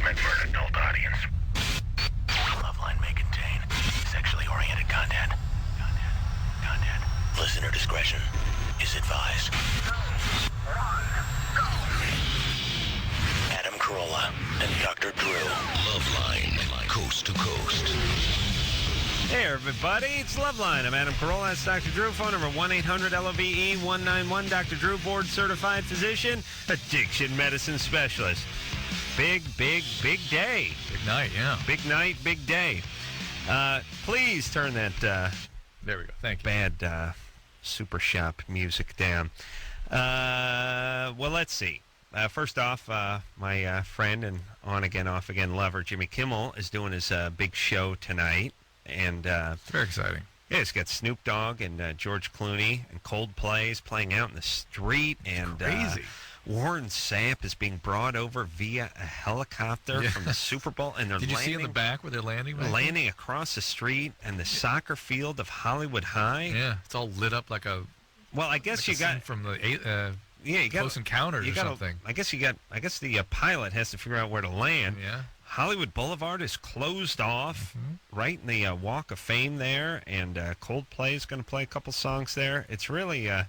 meant for an adult audience. Loveline may contain sexually oriented content. Listener discretion is advised. Adam Carolla and Dr. Drew. Loveline, coast to coast. Hey, everybody. It's Loveline. I'm Adam Carolla. That's Dr. Drew. Phone number 1-800-LOVE-191. Dr. Drew, board-certified physician, addiction medicine specialist. Big day. Big night, yeah. Big night, big day. Please turn that There we go. Thank you. bad super shop music down. Well, let's see. First off, my friend and on-again, off-again lover, Jimmy Kimmel, is doing his big show tonight. And It's very exciting. yeah, it's got Snoop Dogg and George Clooney and Coldplay is playing out in the street. And crazy. Warren Sapp is being brought over via a helicopter from the Super Bowl. And they're Did you landing, see in the back where they're landing? Right landing across the street and the soccer field of Hollywood High. Yeah, it's all lit up like a. Well, I guess like you a got scene from the you got Close Encounters you or gotta- something. I guess the pilot has to figure out where to land. Yeah. Hollywood Boulevard is closed off right in the Walk of Fame there, and Coldplay is going to play a couple songs there. It's really there's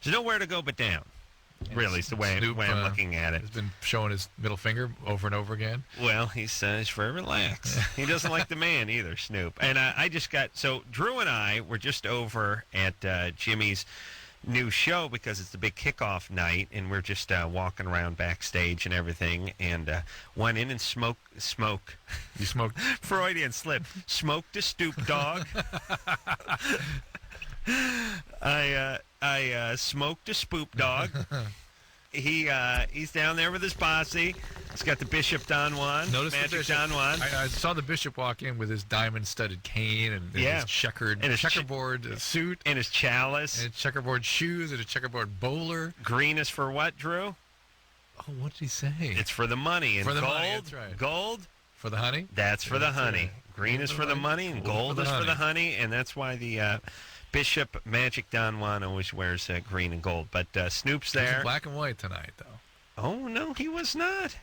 nowhere to go but down. Really, is the way Snoop, I'm looking at it. Has been showing his middle finger over and over again. Well, he's very relaxed. He doesn't like the man either, Snoop. And I just got Drew and I were just over at Jimmy's new show because it's the big kickoff night, and we're just walking around backstage and everything, and went in and smoke. You smoked. Freudian slip. Smoked a Stoop Dog. I smoked a Spoop Dog. He's down there with his posse. He's got the Bishop Don Juan, Notice the Magic bishop. Don Juan. I saw the bishop walk in with his diamond-studded cane and his checkerboard suit and his chalice. and checkerboard shoes and a checkerboard bowler. Green is for what, Drew? Oh, what did he say? It's for the money. And For the gold, money, that's right. gold, For the honey? that's for the That's honey. it. Green is for the money, and gold is for the honey, and that's why the Bishop Magic Don Juan always wears green and gold. But Snoop's He was in there. black and white tonight, though. Oh, no, he was not.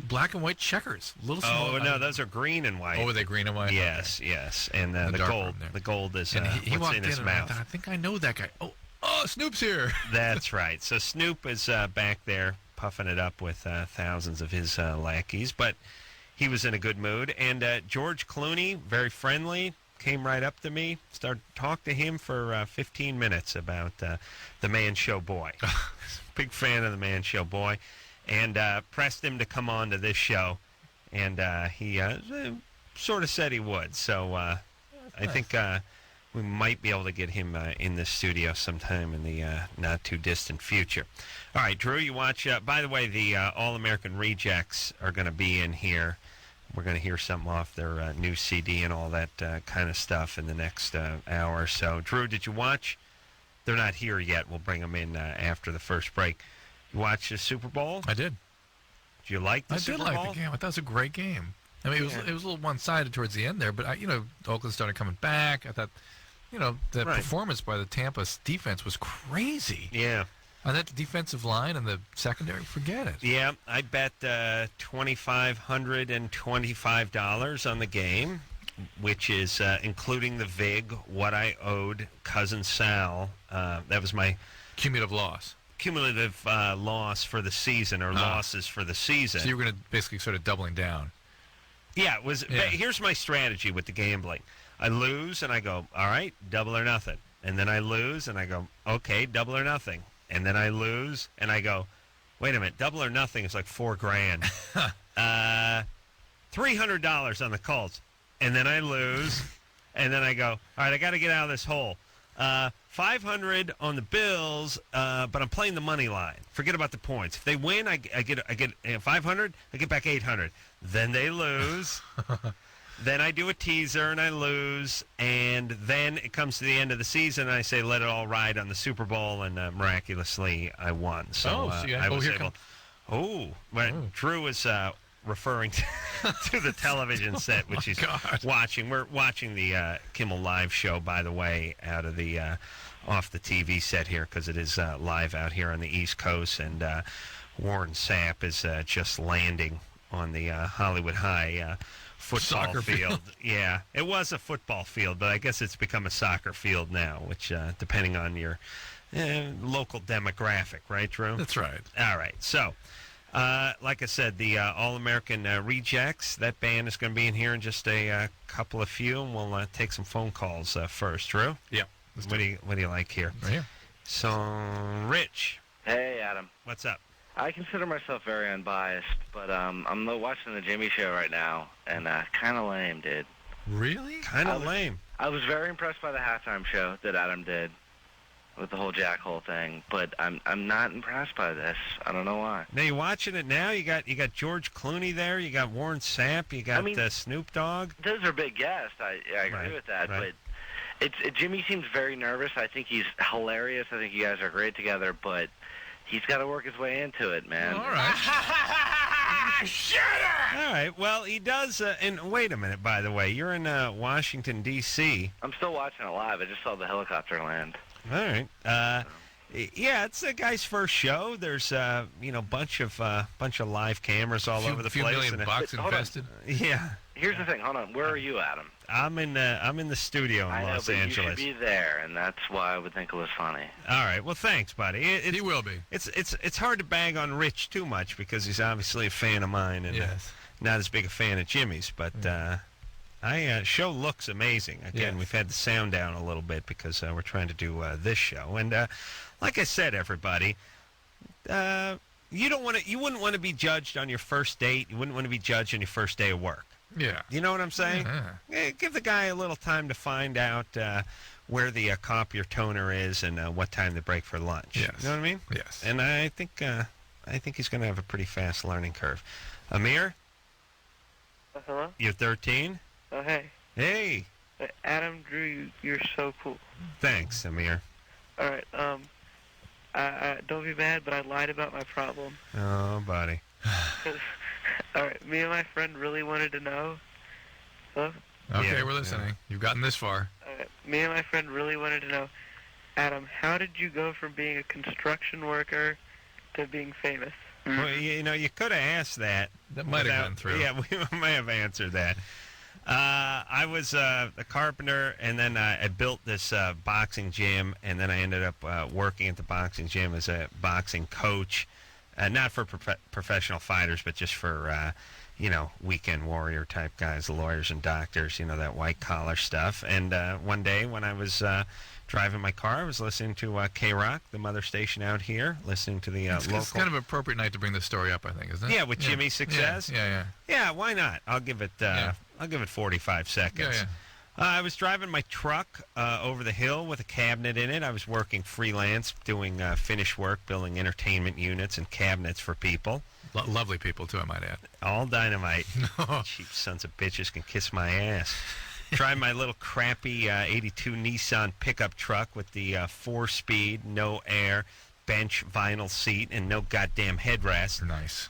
Black and white checkers. Little small. Oh, no, those are green and white. Oh, were they green and white? Yes, yes. And the dark gold. one there. The gold is And he what's walked in his and I mouth. thought, I think I know that guy. Oh, Snoop's here. That's right. So Snoop is back there puffing it up with thousands of his lackeys, but he was in a good mood. And George Clooney, very friendly, came right up to me, started to talk to him for 15 minutes about the Man Show Boy. Big fan of the Man Show Boy. And pressed him to come on to this show. And he sort of said he would. So I think we might be able to get him in the studio sometime in the not-too-distant future. All right, Drew, you watch. By the way, the All-American Rejects are going to be in here. We're going to hear something off their new CD and all that kind of stuff in the next hour or so. Drew, did you watch? They're not here yet. We'll bring them in after the first break. You watched the Super Bowl? I did. Did you like the I Super did Bowl? like the game. I thought it was a great game. I mean, it was a little one-sided towards the end there, but Oakland started coming back. I thought, the Right. performance by the Tampa defense was crazy. Yeah. On that defensive line and the secondary, forget it. Yeah, I bet $2,525 on the game, which is including the VIG, what I owed Cousin Sal. That was my Cumulative loss. cumulative loss for the season, or losses for the season. So you were going to basically sort of doubling down. Yeah, it was. Yeah. Here's my strategy with the gambling. I lose, and I go, all right, double or nothing. And then I lose, and I go, okay, double or nothing. And then I lose, and I go, wait a minute, double or nothing is like $4,000. $300 on the Colts. And then I lose, and then I go, all right, I got to get out of this hole. 500 on the Bills, but I'm playing the money line. Forget about the points. If they win, I get 500. I get back 800. Then they lose. Then I do a teaser and I lose, and then it comes to the end of the season, and I say let it all ride on the Super Bowl, and miraculously I won. So I was able. Drew is referring to the television set, which he's watching. We're watching the Kimmel Live show, by the way, out of the off the TV set here, because it is live out here on the East Coast, and Warren Sapp is just landing on the Hollywood High football Soccer field. Yeah, it was a football field, but I guess it's become a soccer field now, which depending on your local demographic, right, Drew? That's right. All right, so like I said, the All-American Rejects, that band is going to be in here in just a couple of few, and we'll take some phone calls first. Drew? Yeah. What do you like here? Right here. So, Rich, Hey, Adam. what's up? I consider myself very unbiased, but I'm watching the Jimmy Show right now, and kind of lame, dude. Really? Kind of lame. I was very impressed by the halftime show that Adam did with the whole Jack Hole thing, but I'm not impressed by this. I don't know why. Now you watching it now? You got George Clooney there. You got Warren Sapp. You got Snoop Dogg. Those are big guests. I agree Right, with that, right. but Jimmy seems very nervous. I think he's hilarious. I think you guys are great together, but he's got to work his way into it, man. All right. All right. Well, he does. And wait a minute. By the way, you're in Washington D.C. I'm still watching it live. I just saw the helicopter land. All right. Yeah, it's a guy's first show. There's bunch of live cameras all over the few place. million and bucks Hold on. invested. Yeah, Here's the thing. Hold on. Where are you, Adam? I'm in the studio in I know, Los but Angeles. you should be there, and that's why I would think it was funny. All right. Well, thanks, buddy. He will be. It's hard to bag on Rich too much because he's obviously a fan of mine and Yes. not as big a fan of Jimmy's. But show looks amazing. Again, Yes. we've had the sound down a little bit because we're trying to do this show. And like I said, everybody, you wouldn't want to be judged on your first date. You wouldn't want to be judged on your first day of work. Yeah. You know what I'm saying? Yeah. Give the guy a little time to find out where the copier toner is and what time to break for lunch. Yes. You know what I mean? Yes. And I think he's going to have a pretty fast learning curve. Amir, Hello? you're 13? Oh, hey. Hey, Adam, Drew, you're so cool. thanks, Amir. All right, don't be mad, but I lied about my problem. Oh, buddy. All right, me and my friend really wanted to know. Hello? Okay, Yeah, we're listening. You've gotten this far. All right, me and my friend really wanted to know, Adam, how did you go from being a construction worker to being famous? Well, you could have asked that. That might have gone through. Yeah, we may have answered that. I was a carpenter, and then I built this boxing gym, and then I ended up working at the boxing gym as a boxing coach, not for professional fighters, but just for, weekend warrior type guys, the lawyers and doctors, that white-collar stuff. And one day when I was driving my car, I was listening to K-Rock, the mother station out here, listening to the local... It's kind of an appropriate night to bring this story up, I think, isn't it? Yeah, with Jimmy's success. Yeah. Yeah, why not? I'll give it 45 seconds. Yeah. I was driving my truck over the hill with a cabinet in it. I was working freelance, doing finish work, building entertainment units and cabinets for people. Lovely people, too, I might add. All dynamite. Cheap sons of bitches can kiss my ass. Driving my little crappy 82 Nissan pickup truck with the 4-speed, no air, bench vinyl seat, and no goddamn headrest. Nice.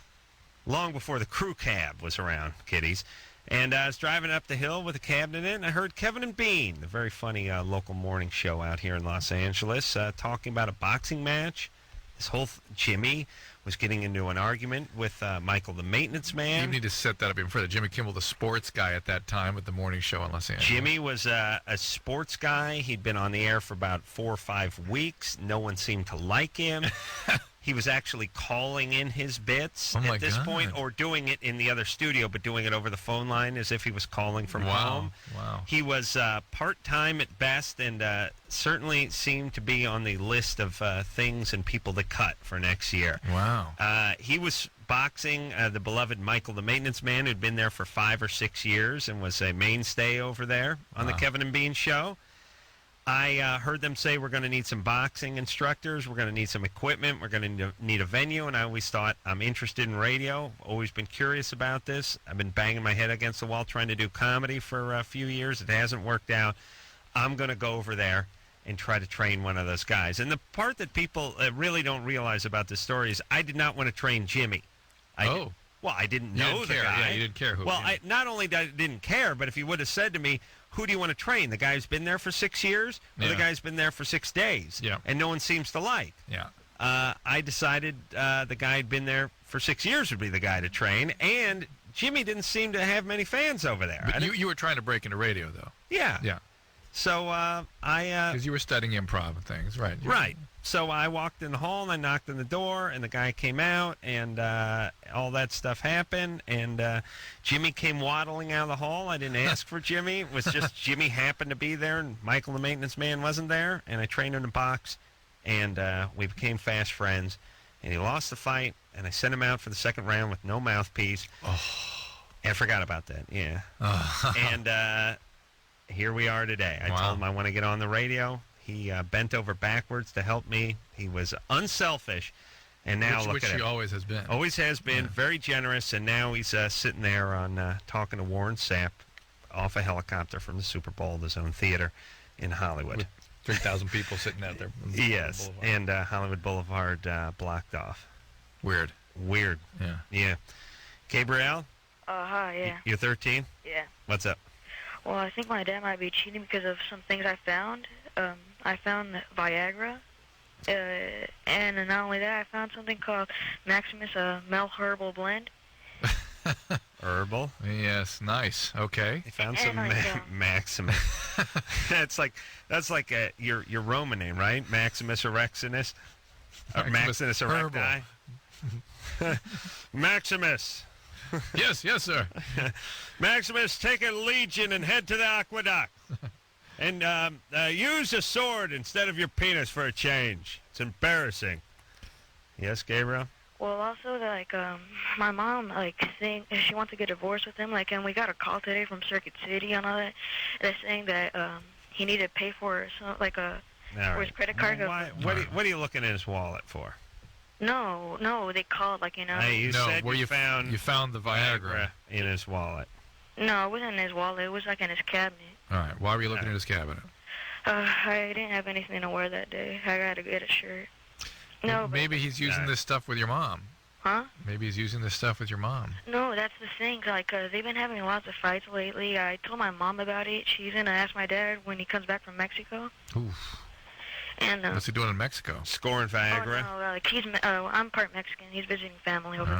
Long before the crew cab was around, kiddies. And I was driving up the hill with a cabinet in it, and I heard Kevin and Bean, the very funny local morning show out here in Los Angeles, talking about a boxing match. This whole Jimmy was getting into an argument with Michael the maintenance man. You need to set that up even further. Jimmy Kimmel, the sports guy at that time with the morning show in Los Angeles. Jimmy was a sports guy. He'd been on the air for about 4 or 5 weeks. No one seemed to like him. He was actually calling in his bits at this point, or doing it in the other studio, but doing it over the phone line as if he was calling from home. Wow. He was part-time at best, and certainly seemed to be on the list of things and people to cut for next year. Wow. He was boxing the beloved Michael the maintenance man, who'd been there for 5 or 6 years and was a mainstay over there on the Kevin and Bean show. I heard them say we're going to need some boxing instructors, we're going to need some equipment, we're going to need a venue, and I always thought, I'm interested in radio, always been curious about this. I've been banging my head against the wall trying to do comedy for a few years. It hasn't worked out. I'm going to go over there and try to train one of those guys. And the part that people really don't realize about this story is I did not want to train Jimmy. Oh. Well, I didn't You know didn't the care. guy. Yeah, you didn't care who. Well, yeah. not only didn't care, but if you would have said to me, who do you want to train? The guy who's been there for 6 years or the guy who's been there for 6 days? Yeah. And no one seems to like. Yeah. I decided the guy had been there for 6 years would be the guy to train, and Jimmy didn't seem to have many fans over there. But you were trying to break into radio, though. Yeah. Yeah. So I... Because you were studying improv and things, right? Right. So I walked in the hall, and I knocked on the door, and the guy came out, and all that stuff happened, and Jimmy came waddling out of the hall. I didn't ask for Jimmy. It was just Jimmy happened to be there, and Michael, the maintenance man, wasn't there, and I trained him in the box, and we became fast friends, and he lost the fight, and I sent him out for the second round with no mouthpiece. Oh. And I forgot about that, yeah. Oh. And here we are today. I told him I want to get on the radio. He bent over backwards to help me. He was unselfish, and now look which at him. he always has been. Always has been, Yeah. very generous, and now he's sitting there on talking to Warren Sapp off a helicopter from the Super Bowl, the Zone Theater in Hollywood. With 3,000 people sitting out there. Yes, and Hollywood Boulevard blocked off. Weird. Yeah. Yeah. Gabrielle, Hi, yeah. you're 13? Yeah. What's up? Well, I think my dad might be cheating because of some things I found. I found Viagra, and not only that, I found something called Maximus Mel Herbal Blend. Herbal? Yes, nice. Okay. He found And some like, Maximus. that's like your Roman name, right? Maximus Erexinus? Maximus Herbal. Erecti? Maximus. Yes, sir. Maximus, take a legion and head to the aqueduct. And use a sword instead of your penis for a change. It's embarrassing. Yes, Gabriel? Well, also, like, my mom, saying she wants to get divorced with him, and we got a call today from Circuit City and all that. They're saying that he needed to pay for for his credit card. What are you looking in his wallet for? No, they called, Hey, you said where you found the Viagra. in his wallet. No, it wasn't in his wallet. It was, in his cabinet. All right. Why were you looking at his cabinet? I didn't have anything to wear that day. I had to get a shirt. No, but... Maybe he's using this stuff with your mom. Huh? Maybe he's using this stuff with your mom. No, that's the thing. They've been having lots of fights lately. I told my mom about it. She's going to ask my dad when he comes back from Mexico. Oof. And, what's he doing in Mexico? Scoring Viagra? Oh, no, I'm part Mexican. He's visiting family over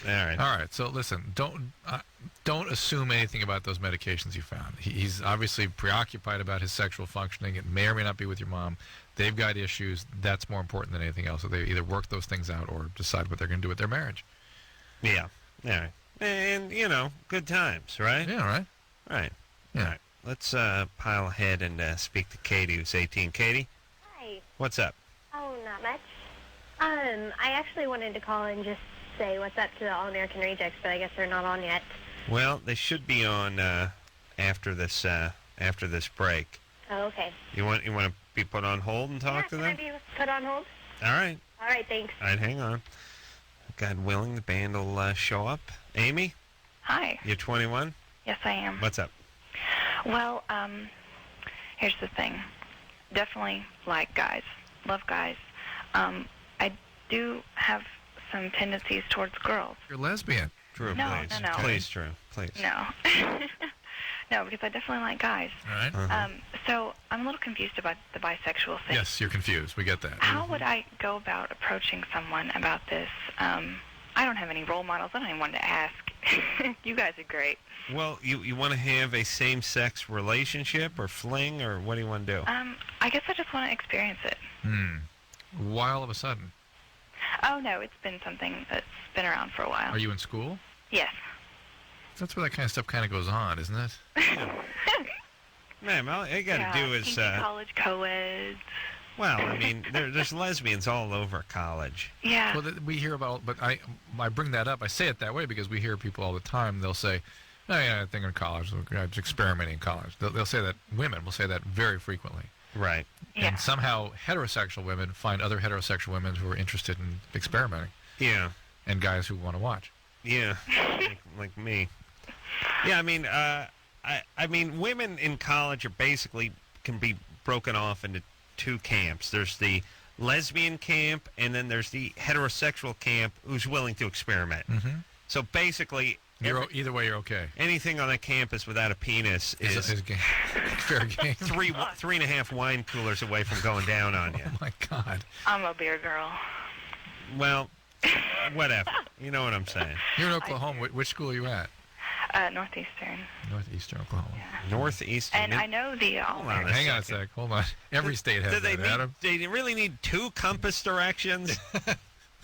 there. All right. So listen, don't assume anything about those medications you found. He's obviously preoccupied about his sexual functioning. It may or may not be with your mom. They've got issues. That's more important than anything else. So they either work those things out or decide what they're going to do with their marriage. Yeah. All right. And, good times, right? Yeah, right. Right. Yeah. All right. Let's pile ahead and speak to Katie, who's 18. Katie? Hi. What's up? Oh, not much. I actually wanted to call and just say what's up to the All-American Rejects, but I guess they're not on yet. Well, they should be on after this break. Oh, okay. You want to be put on hold and talk to them? Can I be put on hold? All right. All right, thanks. All right, hang on. God willing, the band will show up. Amy, Hi. you're 21? Yes, I am. What's up? Well, here's the thing. Definitely like guys. Love guys. I do have some tendencies towards girls. You're lesbian. True, No, please. no. Please, Drew, please. No. No, because I definitely like guys. All right. Uh-huh. So I'm a little confused about the bisexual thing. Yes, you're confused. We get that. How would I go about approaching someone about this? I don't have any role models. I don't even want to ask. You guys are great. Well, you want to have a same-sex relationship or fling, or what do you want to do? I guess I just want to experience it. Why all of a sudden? Oh, no, it's been something that's been around for a while. Are you in school? Yes. That's where that kind of stuff kind of goes on, isn't it? Ma'am, all you got to do is... kinky college co-eds. Well, I mean, there's lesbians all over college. Yeah. Well, we hear about, but I bring that up. I say it that way because we hear people all the time. They'll say, "Oh yeah, I think in college, I was experimenting in college." They'll say that. Women will say that very frequently. Right. Yeah. And somehow heterosexual women find other heterosexual women who are interested in experimenting. Yeah. And guys who want to watch. Yeah. like me. Yeah, I mean, women in college are basically can be broken off into two camps. There's the lesbian camp, and then there's the heterosexual camp who's willing to experiment. Mm-hmm. So basically, Either way, you're okay. anything on that campus without a penis is fair game. 3.5 wine coolers away from going down on you. Oh my God. I'm a beer girl. Well, Whatever. You know what I'm saying. You're in Oklahoma. Which school are you at? Northeastern. Northeastern Oklahoma. Northeastern. And I know the Hold on Hang on a sec. Hold on. Every state has that, Adam. They really need 2 compass directions?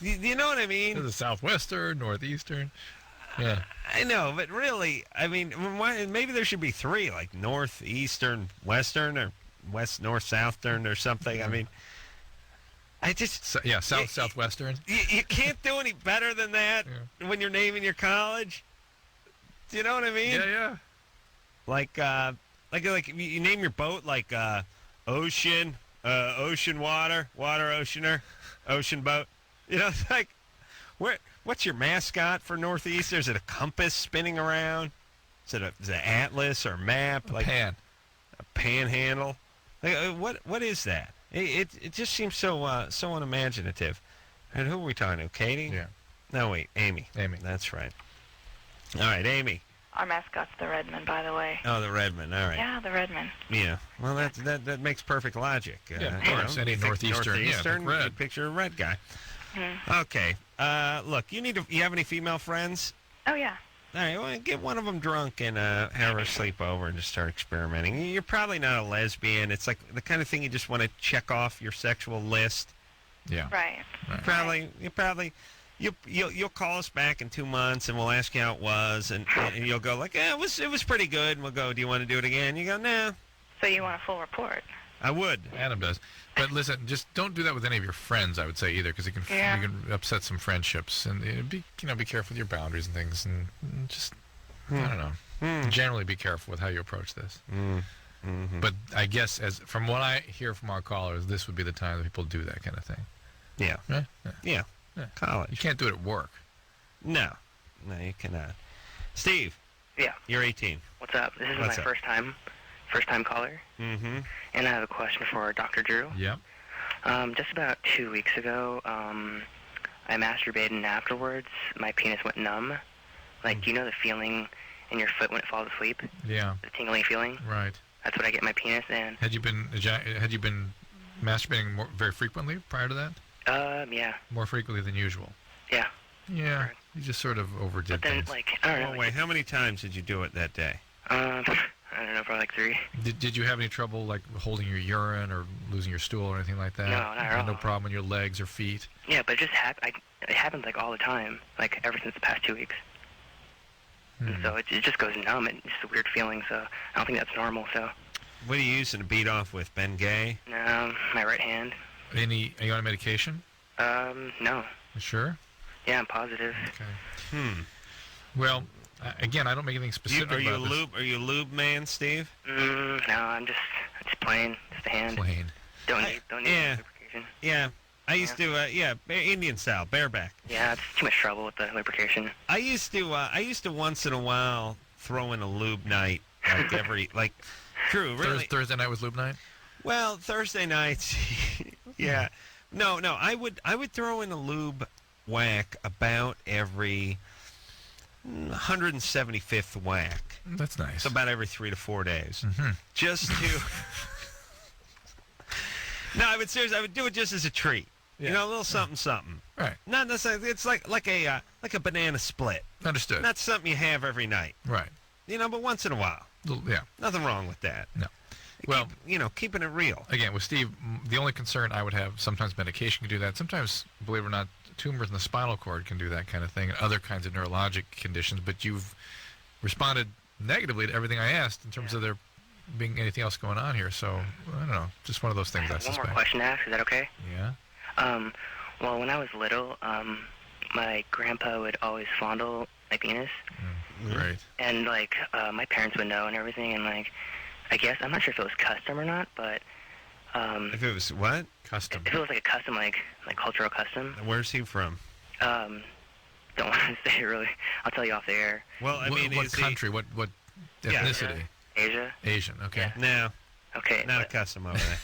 you know what I mean? There's a southwestern, northeastern. Yeah. I know, but really, I mean, maybe there should be 3, like northeastern, western, or west, north, southern, or something. I mean, I just... southwestern. You can't do any better than that when you're naming your college. Do you know what I mean? Yeah. Like you name your boat like Ocean, Ocean Water, Water Oceaner, Ocean Boat. You know, it's like, what's your mascot for Northeast? Is it a compass spinning around? Is it an atlas or map? A pan. A panhandle? Like, what is that? It just seems so unimaginative. And who are we talking to? Katie? Yeah. No, wait, Amy. Amy. That's right. All right, Amy. Our mascot's the Redman, by the way. Oh, the Redman. All right. Yeah, the Redman. Yeah. Well, that makes perfect logic. Yeah, of course. Any northeastern, you picture a red guy. Mm. Okay. Look, you have any female friends? Oh, yeah. All right, well, get one of them drunk and have her sleep over and just start experimenting. You're probably not a lesbian. It's like the kind of thing you just want to check off your sexual list. Yeah. Right. You'll call us back in 2 months and we'll ask you how it was, and you'll go like, it was pretty good. And we'll go, do you want to do it again? You go, nah. So you want a full report? I would. Adam does. But listen, just don't do that with any of your friends, I would say, either, because you can upset some friendships. And be careful with your boundaries and things, and just I don't know. Generally, be careful with how you approach this. Mm-hmm. But I guess, from what I hear from our callers, this would be the time that people do that kind of thing. Yeah. Yeah. College. You can't do it at work. No, you cannot. Steve. Yeah. You're 18. What's up? This is What's my up? first time caller. Mm-hmm. And I have a question for Dr. Drew. Yep. Just about 2 weeks ago, I masturbated, and afterwards my penis went numb. Like, you know the feeling in your foot when it falls asleep? Yeah. The tingling feeling? Right. That's what I get in my penis, and... Had you been masturbating very frequently prior to that? Yeah. More frequently than usual? Yeah. Yeah. Correct. You just sort of overdid But then, things. like, I don't know. Oh, wait, how many times did you do it that day? I don't know, probably like 3. Did you have any trouble, like, holding your urine or losing your stool or anything like that? No, not at all. No problem in your legs or feet? Yeah, but it just it happens, like, all the time, like, ever since the past 2 weeks. And so it just goes numb, and it's just a weird feeling, so I don't think that's normal, so... What are you using to beat off with, Bengay? No, my right hand. Are you on medication? No. You sure? Yeah, I'm positive. Okay. Well, again, I don't make anything specific Are you a lube man, Steve? No, I'm just plain, just a hand. Plain. Don't need lubrication. Yeah. I used to, Indian style, bareback. Yeah, it's too much trouble with the lubrication. I used to once in a while throw in a lube night, like True, really. Thursday night was lube night? Well, Thursday nights, yeah. No, I would throw in a lube whack about every 175th whack. That's nice. So about every 3 to 4 days. Mm-hmm. Just to... No, I would do it just as a treat. Yeah. You know, a little something. Right. Not necessarily. It's like a banana split. Understood. Not something you have every night. Right. You know, but once in a while. Yeah. Nothing wrong with that. No. Well, keeping it real. Again, with Steve, the only concern I would have, sometimes medication can do that. Sometimes, believe it or not, tumors in the spinal cord can do that kind of thing, and other kinds of neurologic conditions. But you've responded negatively to everything I asked in terms of there being anything else going on here. So, I don't know. Just one of those things, I suspect. One more question to ask. Is that okay? Yeah. Well, when I was little, my grandpa would always fondle my penis. Great. And, like, my parents would know and everything, and, like, I guess, I'm not sure if it was custom or not, but... if it was what? Custom. If it was, like, a custom, like cultural custom. Where's he from? Don't want to say, really. I'll tell you off the air. Well, I mean, what country? What ethnicity? Asia. Asian, okay. No. Okay. Not a custom over there.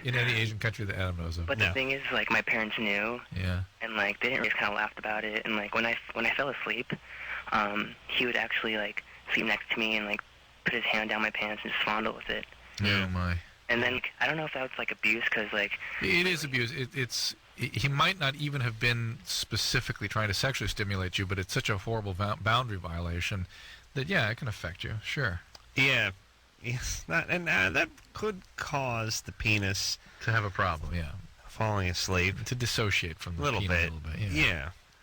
In any Asian country that Adam knows of. But the thing is, like, my parents knew. Yeah. And, like, they didn't really kind of laughed about it. And, like, when I fell asleep, he would actually, like, sleep next to me and, like, put his hand down my pants and just fondle with it. Oh, my. And then, I don't know if that was, like, abuse, because, like... It is abuse. It's he might not even have been specifically trying to sexually stimulate you, but it's such a horrible boundary violation that, yeah, it can affect you. Sure. Yeah. It's not, and that could cause the penis to have a problem, yeah. Falling asleep. To dissociate from the penis a little bit.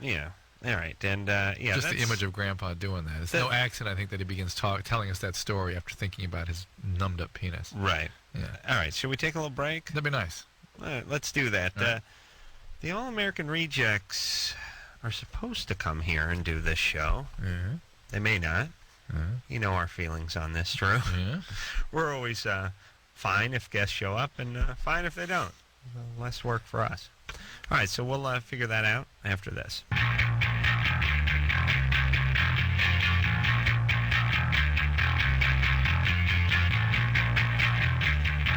Yeah. All right, and just the image of Grandpa doing that. It's no accident, I think, that he begins telling us that story after thinking about his numbed-up penis. Right. Yeah. All right, should we take a little break? That'd be nice. All right, let's do that. Right. The All-American Rejects are supposed to come here and do this show. Mm-hmm. They may not. Mm-hmm. You know our feelings on this, Drew. Yeah. We're always fine if guests show up and fine if they don't. Less work for us. All right, so we'll figure that out after this.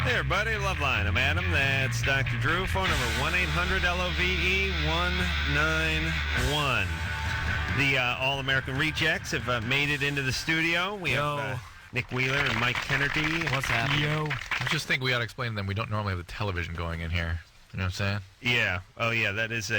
Hey, everybody, Loveline. I'm Adam. That's Dr. Drew. Phone number 1-800-LOVE-191. The All-American Rejects have made it into the studio. We have Nick Wheeler and Mike Kennedy. What's happening? Yo. I just think we ought to explain to them we don't normally have the television going in here. You know what I'm saying? Yeah. Oh, yeah, that is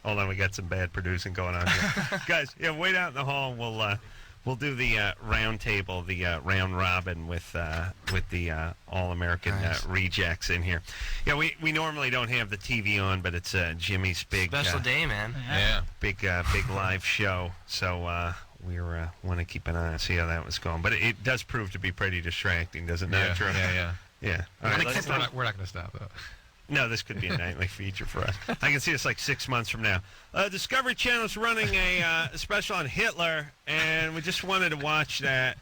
hold on, we got some bad producing going on here. Guys, yeah, wait out in the hall. We'll do the round table, the round robin with the All-American Rejects in here. Yeah, we normally don't have the TV on, but it's Jimmy's big special day, man. Yeah, big live show. So we want to keep an eye on see how that was going. But it does prove to be pretty distracting, doesn't it? Yeah, yeah. All right, we're not going to stop though. No, this could be a nightly feature for us. I can see us like 6 months from now. Discovery Channel's running a special on Hitler, and we just wanted to watch that.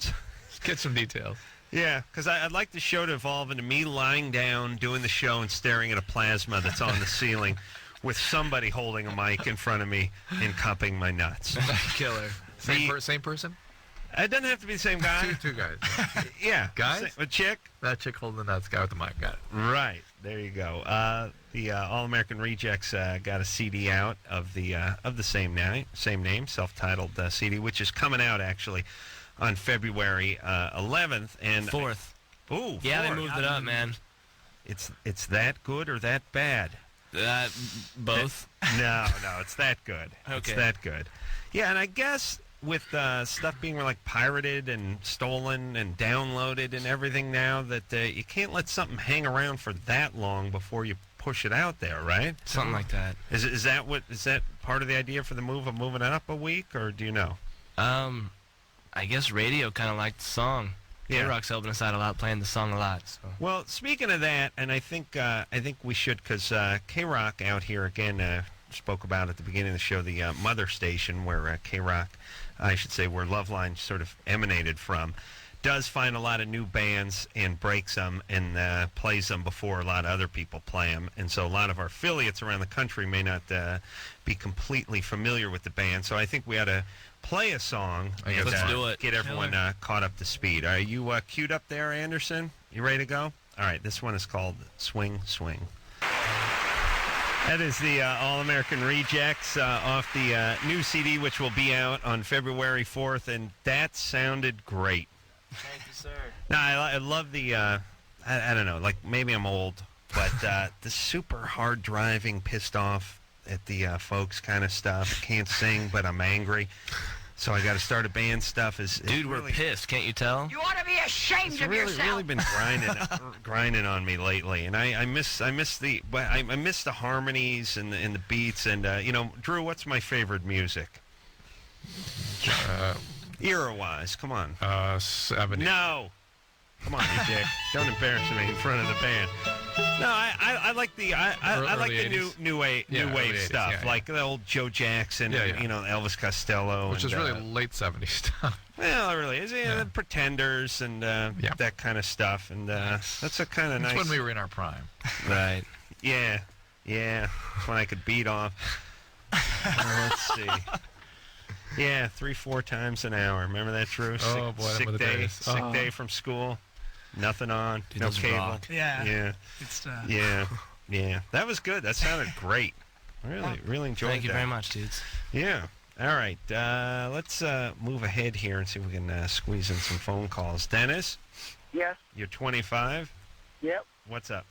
Let's get some details. Yeah, because I'd like the show to evolve into me lying down, doing the show, and staring at a plasma that's on the ceiling with somebody holding a mic in front of me and cupping my nuts. Killer. Same person? It doesn't have to be the same guy. Two guys. Yeah. Guys? A chick? That chick holding the nuts, guy with the mic. Got it. Right. There you go. The All-American Rejects got a CD out of the same name, self-titled CD, which is coming out actually on February 11th and 4th. Ooh, yeah, 4th. They moved it up, man. It's that good or that bad? Both. No, it's that good. Okay. It's that good. Yeah, and I guess with stuff being like pirated and stolen and downloaded and everything now, that you can't let something hang around for that long before you push it out there, right? Something like that. Is that part of the idea for the move of moving it up a week, or do you know? I guess radio kind of liked the song. Yeah. K-Rock's helping us out a lot, playing the song a lot. So. Well, speaking of that, and I think we should, because K-Rock out here again spoke about at the beginning of the show the mother station where K-Rock, I should say, where Loveline sort of emanated from, does find a lot of new bands and breaks them and plays them before a lot of other people play them. And so a lot of our affiliates around the country may not be completely familiar with the band. So I think we ought to play a song and let's do it. Get everyone caught up to speed. Are you queued up there, Anderson? You ready to go? All right, this one is called Swing Swing. That is the All-American Rejects off the new CD, which will be out on February 4th, and that sounded great. Thank you, sir. No, I love the, I don't know, like maybe I'm old, but the super hard driving, pissed off at the folks kind of stuff. Can't sing, but I'm angry. So I got to start a band stuff. Dude, we're pissed. Can't you tell? You ought to be ashamed of yourself. It's really been grinding on me lately, and I miss the harmonies and the beats. And Drew, what's my favorite music? Era-wise, come on. 70. No. Come on, you dick. Don't embarrass me in front of the band. No, I like the I like the new wave stuff, like the old Joe Jackson, and, Elvis Costello, which is really late '70s stuff. Well, it really is. The Pretenders and that kind of stuff, and that's a kind of nice. That's when we were in our prime, right? Yeah. That's when I could beat off. Let's see. Yeah, 3-4 times an hour. Remember that, Drew? Oh boy, sick day, sick day from school. Nothing on, Dude, no cable. rock. Yeah. It's yeah. That was good. That sounded great. Really enjoyed that. Thank you very much, dudes. Yeah. All right. Let's move ahead here and see if we can squeeze in some phone calls. Dennis? Yes. You're 25? Yep. What's up?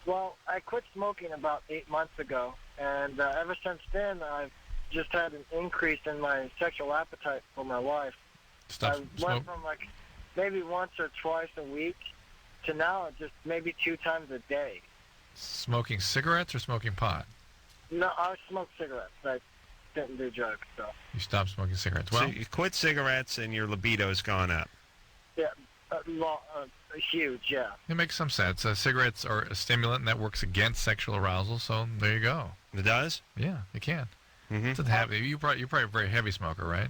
Well, I quit smoking about 8 months ago, and ever since then, I've just had an increase in my sexual appetite for my wife. Stop I went from like maybe once or twice a week to now just maybe 2 times a day. Smoking cigarettes or smoking pot? No, I smoke cigarettes. I didn't do drugs, so. You stopped smoking cigarettes. So Well, you quit cigarettes and your libido's gone up. Yeah, huge, yeah. it makes some sense. Cigarettes are a stimulant, and that works against sexual arousal, so there you go. It does? Yeah, it can. Mm-hmm. It's you're probably a very heavy smoker, right?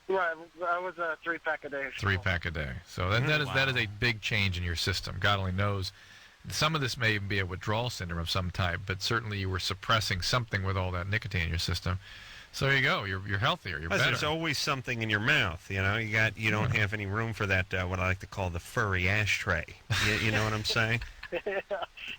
Right, I was a 3-pack a day. 3-pack a day. So that is a big change in your system. God only knows. Some of this may even be a withdrawal syndrome of some type, but certainly you were suppressing something with all that nicotine in your system. So there you go. You're healthier. You're better. There's always something in your mouth. You know, you don't have any room for that. What I like to call the furry ashtray. You know what I'm saying? Yeah,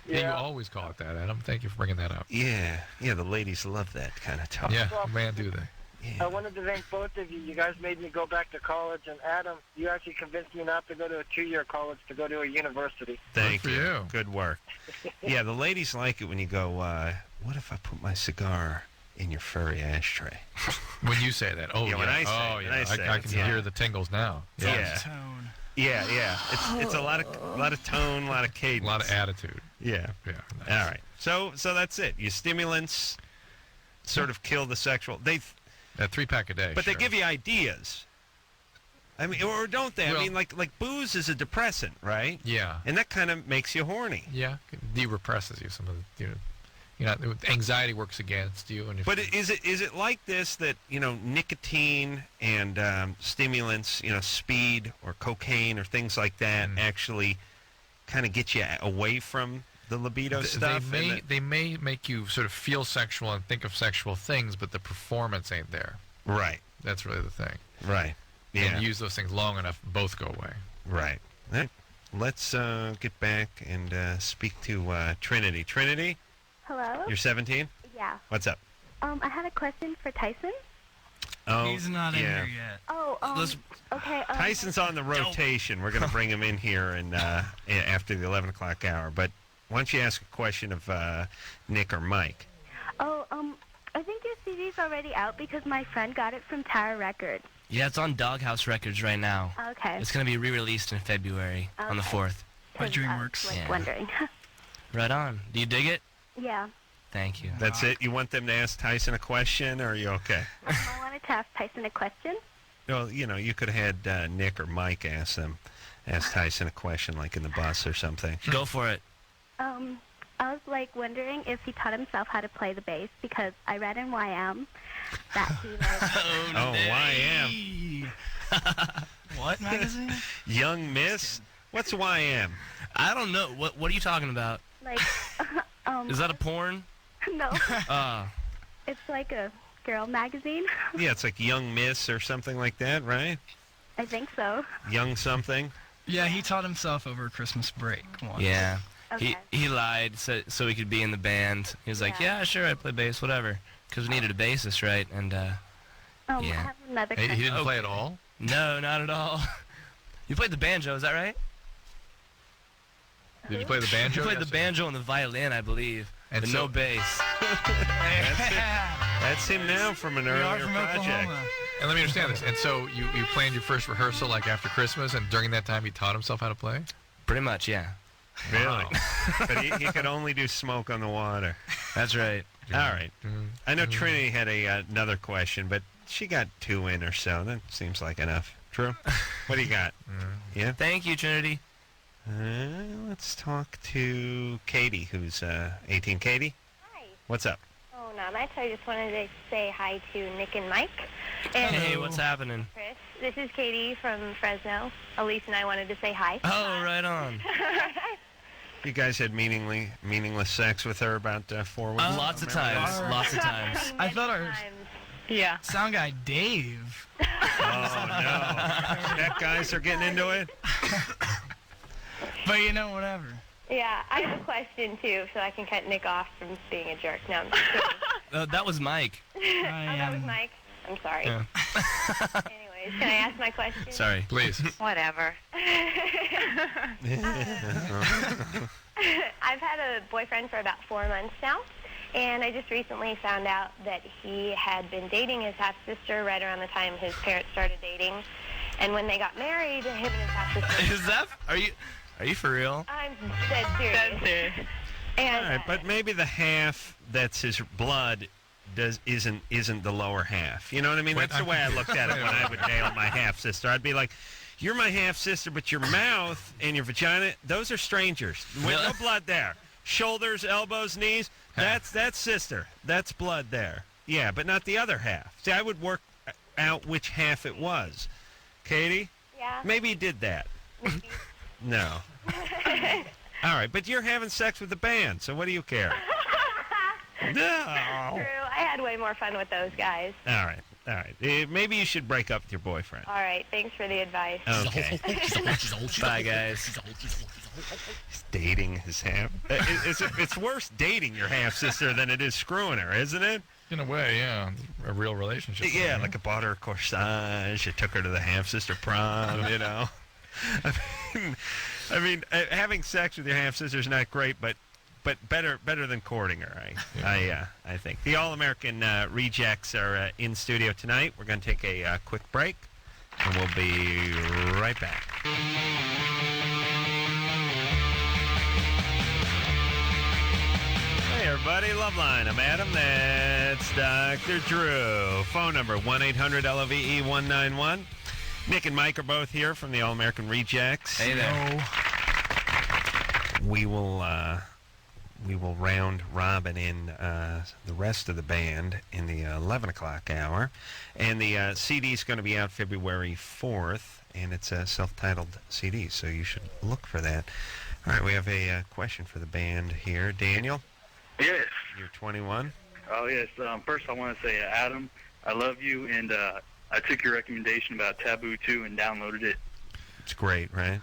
you always call it that, Adam. Thank you for bringing that up. Yeah. The ladies love that kind of talk. Yeah, man, do they? Yeah. I wanted to thank both of you. You guys made me go back to college, and Adam, you actually convinced me not to go to a 2-year college, to go to a university. Thank Good for you. Good work. Yeah, the ladies like it when you go, what if I put my cigar in your furry ashtray? When you say that. Oh, yeah. When I say I can hear the tingles now. Yeah. Tone. Yeah. It's a lot of tone, a lot of cadence. A lot of attitude. Yeah. Yeah. Nice. All right. So that's it. Your stimulants sort of kill the sexual. That 3-pack a day. But sure. they give you ideas. I mean, or don't they? Well, I mean, like booze is a depressant, right? Yeah. And that kind of makes you horny. Yeah. De-represses you. Some of the, anxiety works against you. And But is it like this that, nicotine and stimulants, speed or cocaine or things like that actually kind of get you away from the libido stuff? They may make you sort of feel sexual and think of sexual things, but the performance ain't there. Right. That's really the thing. Right. Yeah. And use those things long enough, both go away. Right. All right. Let's get back and speak to Trinity. Trinity? Hello? You're 17? Yeah. What's up? I had a question for Tyson. Oh, He's not in here yet. Oh, okay. Tyson's on the rotation. We're going to bring him in here and after the 11 o'clock hour. But why don't you ask a question of Nick or Mike? Oh, I think your CD's already out because my friend got it from Tower Records. Yeah, it's on Doghouse Records right now. Okay. It's going to be re-released in February on the 4th. By DreamWorks. Yeah. Wondering. Right on. Do you dig it? Yeah. Thank you. That's it? You want them to ask Tyson a question, or are you okay? I wanted to ask Tyson a question. Well, you could have had Nick or Mike ask Tyson a question, like in the bus or something. Go for it. I was wondering if he taught himself how to play the bass because I read in YM that he YM. What magazine? Young Miss? What's YM? I don't know. What are you talking about? Is that a porn? No. It's like a girl magazine. Yeah, it's like Young Miss or something like that, right? I think so. Young something? Yeah, he taught himself over Christmas break once. Yeah. Okay. He lied so he could be in the band. He was like, yeah, sure, I play bass, whatever. Because we needed a bassist, right? And, I have another question. He didn't play at all? No, not at all. You played the banjo, is that right? Did you play the banjo? You played the banjo and the violin, I believe. And but so- no bass. That's him now from an earlier project. And let me understand this. And so you planned your first rehearsal after Christmas, and during that time he taught himself how to play? Pretty much, yeah. Really? Wow. But he could only do Smoke on the Water. That's right. All right. I know Trinity had another question, but she got 2 in or so. That seems like enough. True? What do you got? Yeah? Thank you, Trinity. Let's talk to Katie, who's 18. Katie? Hi. What's up? Oh, not much. I just wanted to say hi to Nick and Mike. And Hey, what's happening? Chris. This is Katie from Fresno. Elise and I wanted to say hi. Oh, right on. You guys had meaningless sex with her about 4 weeks? Lots of times. Lots of times. I thought our sound guy, Dave. Oh, no. That guys are getting into it? But whatever. Yeah, I have a question, too, so I can cut Nick off from being a jerk. No, I'm just kidding. That was Mike. Oh, that was Mike. I'm sorry. Yeah. Anyways, Anyways, can I ask my question? Sorry. Please. Whatever. I've had a boyfriend for about 4 months now, and I just recently found out that he had been dating his half-sister right around the time his parents started dating. And when they got married, him and his half-sister... Is that... Are you for real? I'm dead serious. Dead serious. And, All right, but maybe the half that's his blood isn't the lower half. You know what I mean? That's the way I looked at it when I would nail my half-sister. I'd be like, you're my half-sister, but your mouth and your vagina, those are strangers. No blood there. Shoulders, elbows, knees, that's sister. That's blood there. Yeah, but not the other half. See, I would work out which half it was. Katie? Yeah. Maybe you did that. No. All right, but you're having sex with the band, so what do you care? No. True. I had way more fun with those guys. All right. Maybe you should break up with your boyfriend. All right. Thanks for the advice. Okay. Bye, guys. He's dating his half. It's worse dating your half-sister than it is screwing her, isn't it? In a way, yeah. A real relationship. Yeah, like I bought her a corsage. I took her to the half-sister prom, you know. I mean, having sex with your half-sister is not great, but better than courting her, I think. The All-American Rejects are in studio tonight. We're going to take a quick break, and we'll be right back. Hey, everybody. Loveline. I'm Adam. That's Dr. Drew. Phone number, 1-800-LOVE-191. Nick and Mike are both here from the All-American Rejects. Hey there. We will round robin in the rest of the band in the 11 o'clock hour. And the CD is going to be out February 4th, and it's a self-titled CD, so you should look for that. All right, we have a question for the band here. Daniel? Yes. You're 21? Oh, yes. First, I want to say, Adam, I love you, and I took your recommendation about Taboo 2 and downloaded it. It's great, right?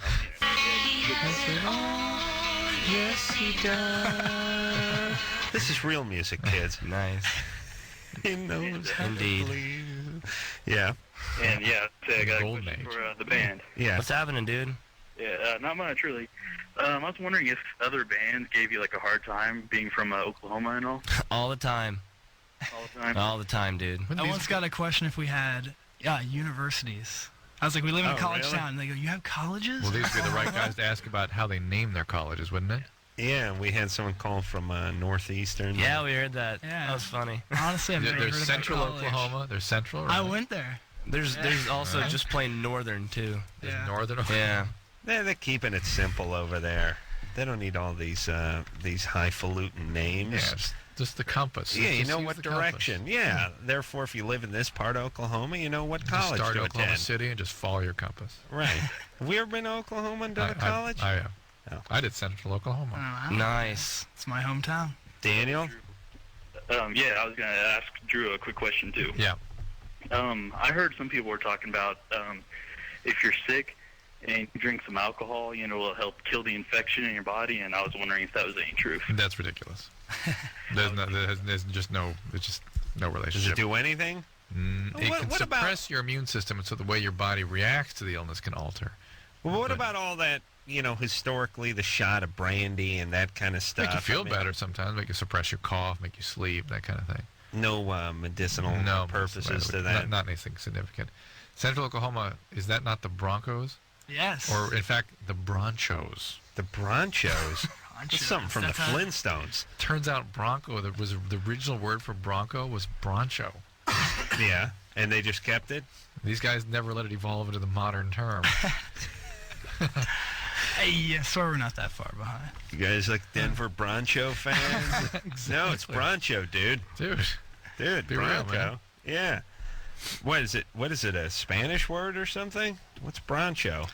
Yes, he does. This is real music, kids. Nice. He knows how Indeed. to believe. Yeah. And, yeah, I got a question for the band. Yeah. What's happening, dude? Yeah, not much, really. I was wondering if other bands gave you, like, a hard time being from Oklahoma and all? All the time. All the time? All the time, dude. I once got a question if we had universities. I was like, we live in a college town. And they go, you have colleges? Well, these would be the right guys to ask about how they name their colleges, wouldn't it? Yeah, we had someone call from Northeastern. Yeah, we heard that. Yeah. That was funny. Honestly, I've never heard There's of Central college. Oklahoma. There's Central. Right? I went there. There's also just plain Northern, too. There's Northern Oklahoma. Yeah. They're keeping it simple over there. They don't need all these highfalutin names. Yeah, just the compass. Yeah, you Just know use what the direction. compass. Yeah. Therefore, if you live in this part of Oklahoma, you know what Just college start to Oklahoma attend. City and just follow your compass. Right. Have we ever been to Oklahoma and done a college? I have. No. I did Central Oklahoma. Nice. It's my hometown. Daniel? Yeah, I was going to ask Drew a quick question, too. Yeah. I heard some people were talking about if you're sick and you drink some alcohol, it'll help kill the infection in your body, and I was wondering if that was any truth. That's ridiculous. There's just no relationship. Does it do anything? It can suppress your immune system, and so the way your body reacts to the illness can alter. Well, what about all that, historically, the shot of brandy and that kind of stuff? Make you feel better sometimes, make you suppress your cough, make you sleep, that kind of thing. No medicinal purposes to that? Not anything significant. Central Oklahoma, is that not the Broncos? Yes. Or, in fact, the Bronchos. The Bronchos? That's something from the Flintstones. Turns out Bronco, the original word for Bronco was Broncho. Yeah, and they just kept it? These guys never let it evolve into the modern term. Hey, I swear we're not that far behind. You guys like Denver Broncho fans? Exactly. No, it's Broncho, dude. Dude, Be Bronco. real, man. Yeah. What is it, a Spanish word or something? What's Broncho?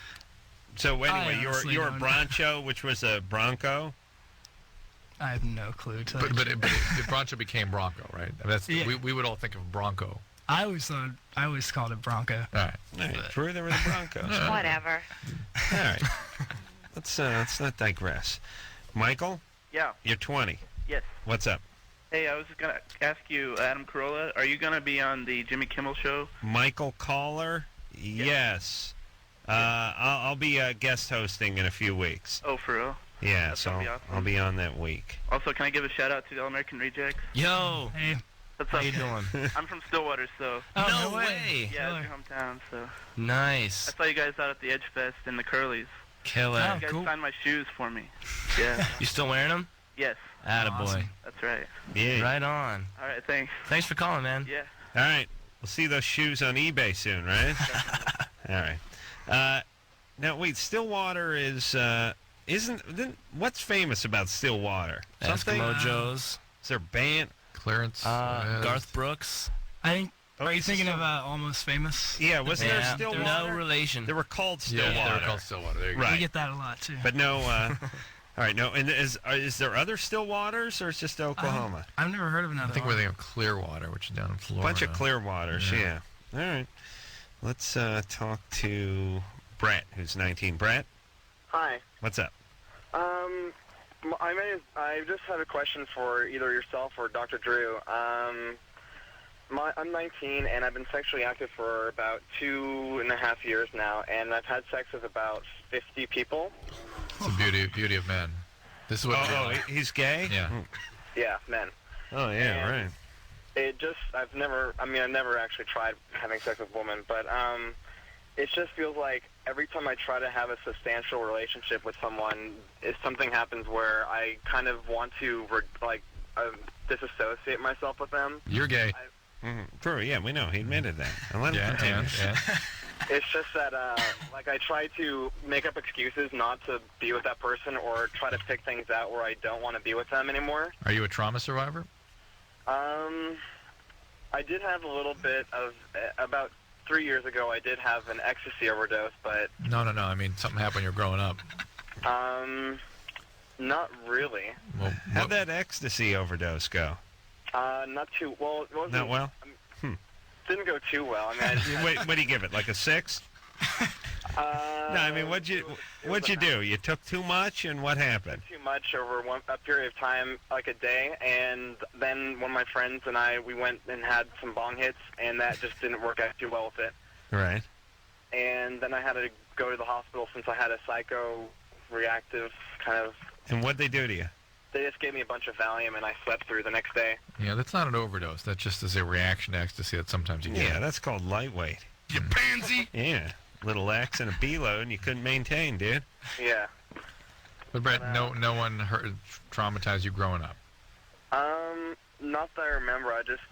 So anyway, you're a Broncho, which was a Bronco? I have no clue. But Broncho became Bronco, right? We would all think of Bronco. I always called it Bronco. All right. True, there were the Broncos. Whatever. All right. Let's not digress. Michael? Yeah. You're 20. Yes. What's up? Hey, I was just going to ask you, Adam Carolla, are you going to be on the Jimmy Kimmel show? Michael Caller? Yes. I'll be guest hosting in a few weeks. Oh, for real? Yeah, That's so gonna be awesome. I'll be on that week. Also, can I give a shout out to the All American Rejects? Yo. Hey. What's How up? you doing? I'm from Stillwater, so. Oh, no way. Yeah, it's your hometown, so. Nice. I saw you guys out at the Edge Fest in the Curlies. Killer. You guys signed my shoes for me. Yeah. You still wearing them? Yes. Attaboy. Awesome. That's right. Yeah. Right on. All right, thanks. Thanks for calling, man. Yeah. All right. We'll see those shoes on eBay soon, right? All right. Now, wait, Stillwater is, what's famous about Stillwater? Something? Eskimo Joe's. Is there a band? Clarence. Garth Brooks. I think. Are you thinking of Almost Famous? Yeah, wasn't there Stillwater? No relation. They were called Stillwater. Yeah, they were called Stillwater. There you go. Right. We get that a lot too. But no. All right, no. And is there other Stillwaters, or it's just Oklahoma? I've never heard of another. I think we're thinking of Clearwater, which is down in Florida. Bunch of Clearwaters, yeah. All right. Let's talk to Brett, who's 19. Brett, Hi. what's up? I just have a question for either yourself or Dr. Drew. I'm 19, and I've been sexually active for about 2.5 years now, and I've had sex with about 50 people. It's the beauty of men. This is what. He's gay? Yeah. Yeah, men. Oh, yeah, right. I've never actually tried having sex with women, but it just feels like every time I try to have a substantial relationship with someone, something happens where I kind of want to disassociate myself with them. You're gay. True, yeah, we know. He admitted that. And let him continue. It's just that, I try to make up excuses not to be with that person or try to pick things out where I don't want to be with them anymore. Are you a trauma survivor? I did have a little bit of, about 3 years ago, I did have an ecstasy overdose, but... No. I mean, something happened when you were growing up. Not really. Well, how'd that ecstasy overdose go? Not too well. It wasn't, Not well? Didn't go too well. I mean, Wait, what do you give it? Like a 6? No, I mean, what'd you do? You took too much, and what happened? Too much over a period of time, like a day, and then one of my friends and we went and had some bong hits, and that just didn't work out too well with it. Right. And then I had to go to the hospital since I had a psycho-reactive kind of... And what'd they do to you? They just gave me a bunch of Valium, and I slept through the next day. Yeah, that's not an overdose. That just is a reaction to ecstasy that sometimes you get. Yeah, that's called lightweight. You pansy! Yeah. Little X and a B load, and you couldn't maintain, dude. Yeah. But Brett, no one traumatized you growing up. Not that I remember. I just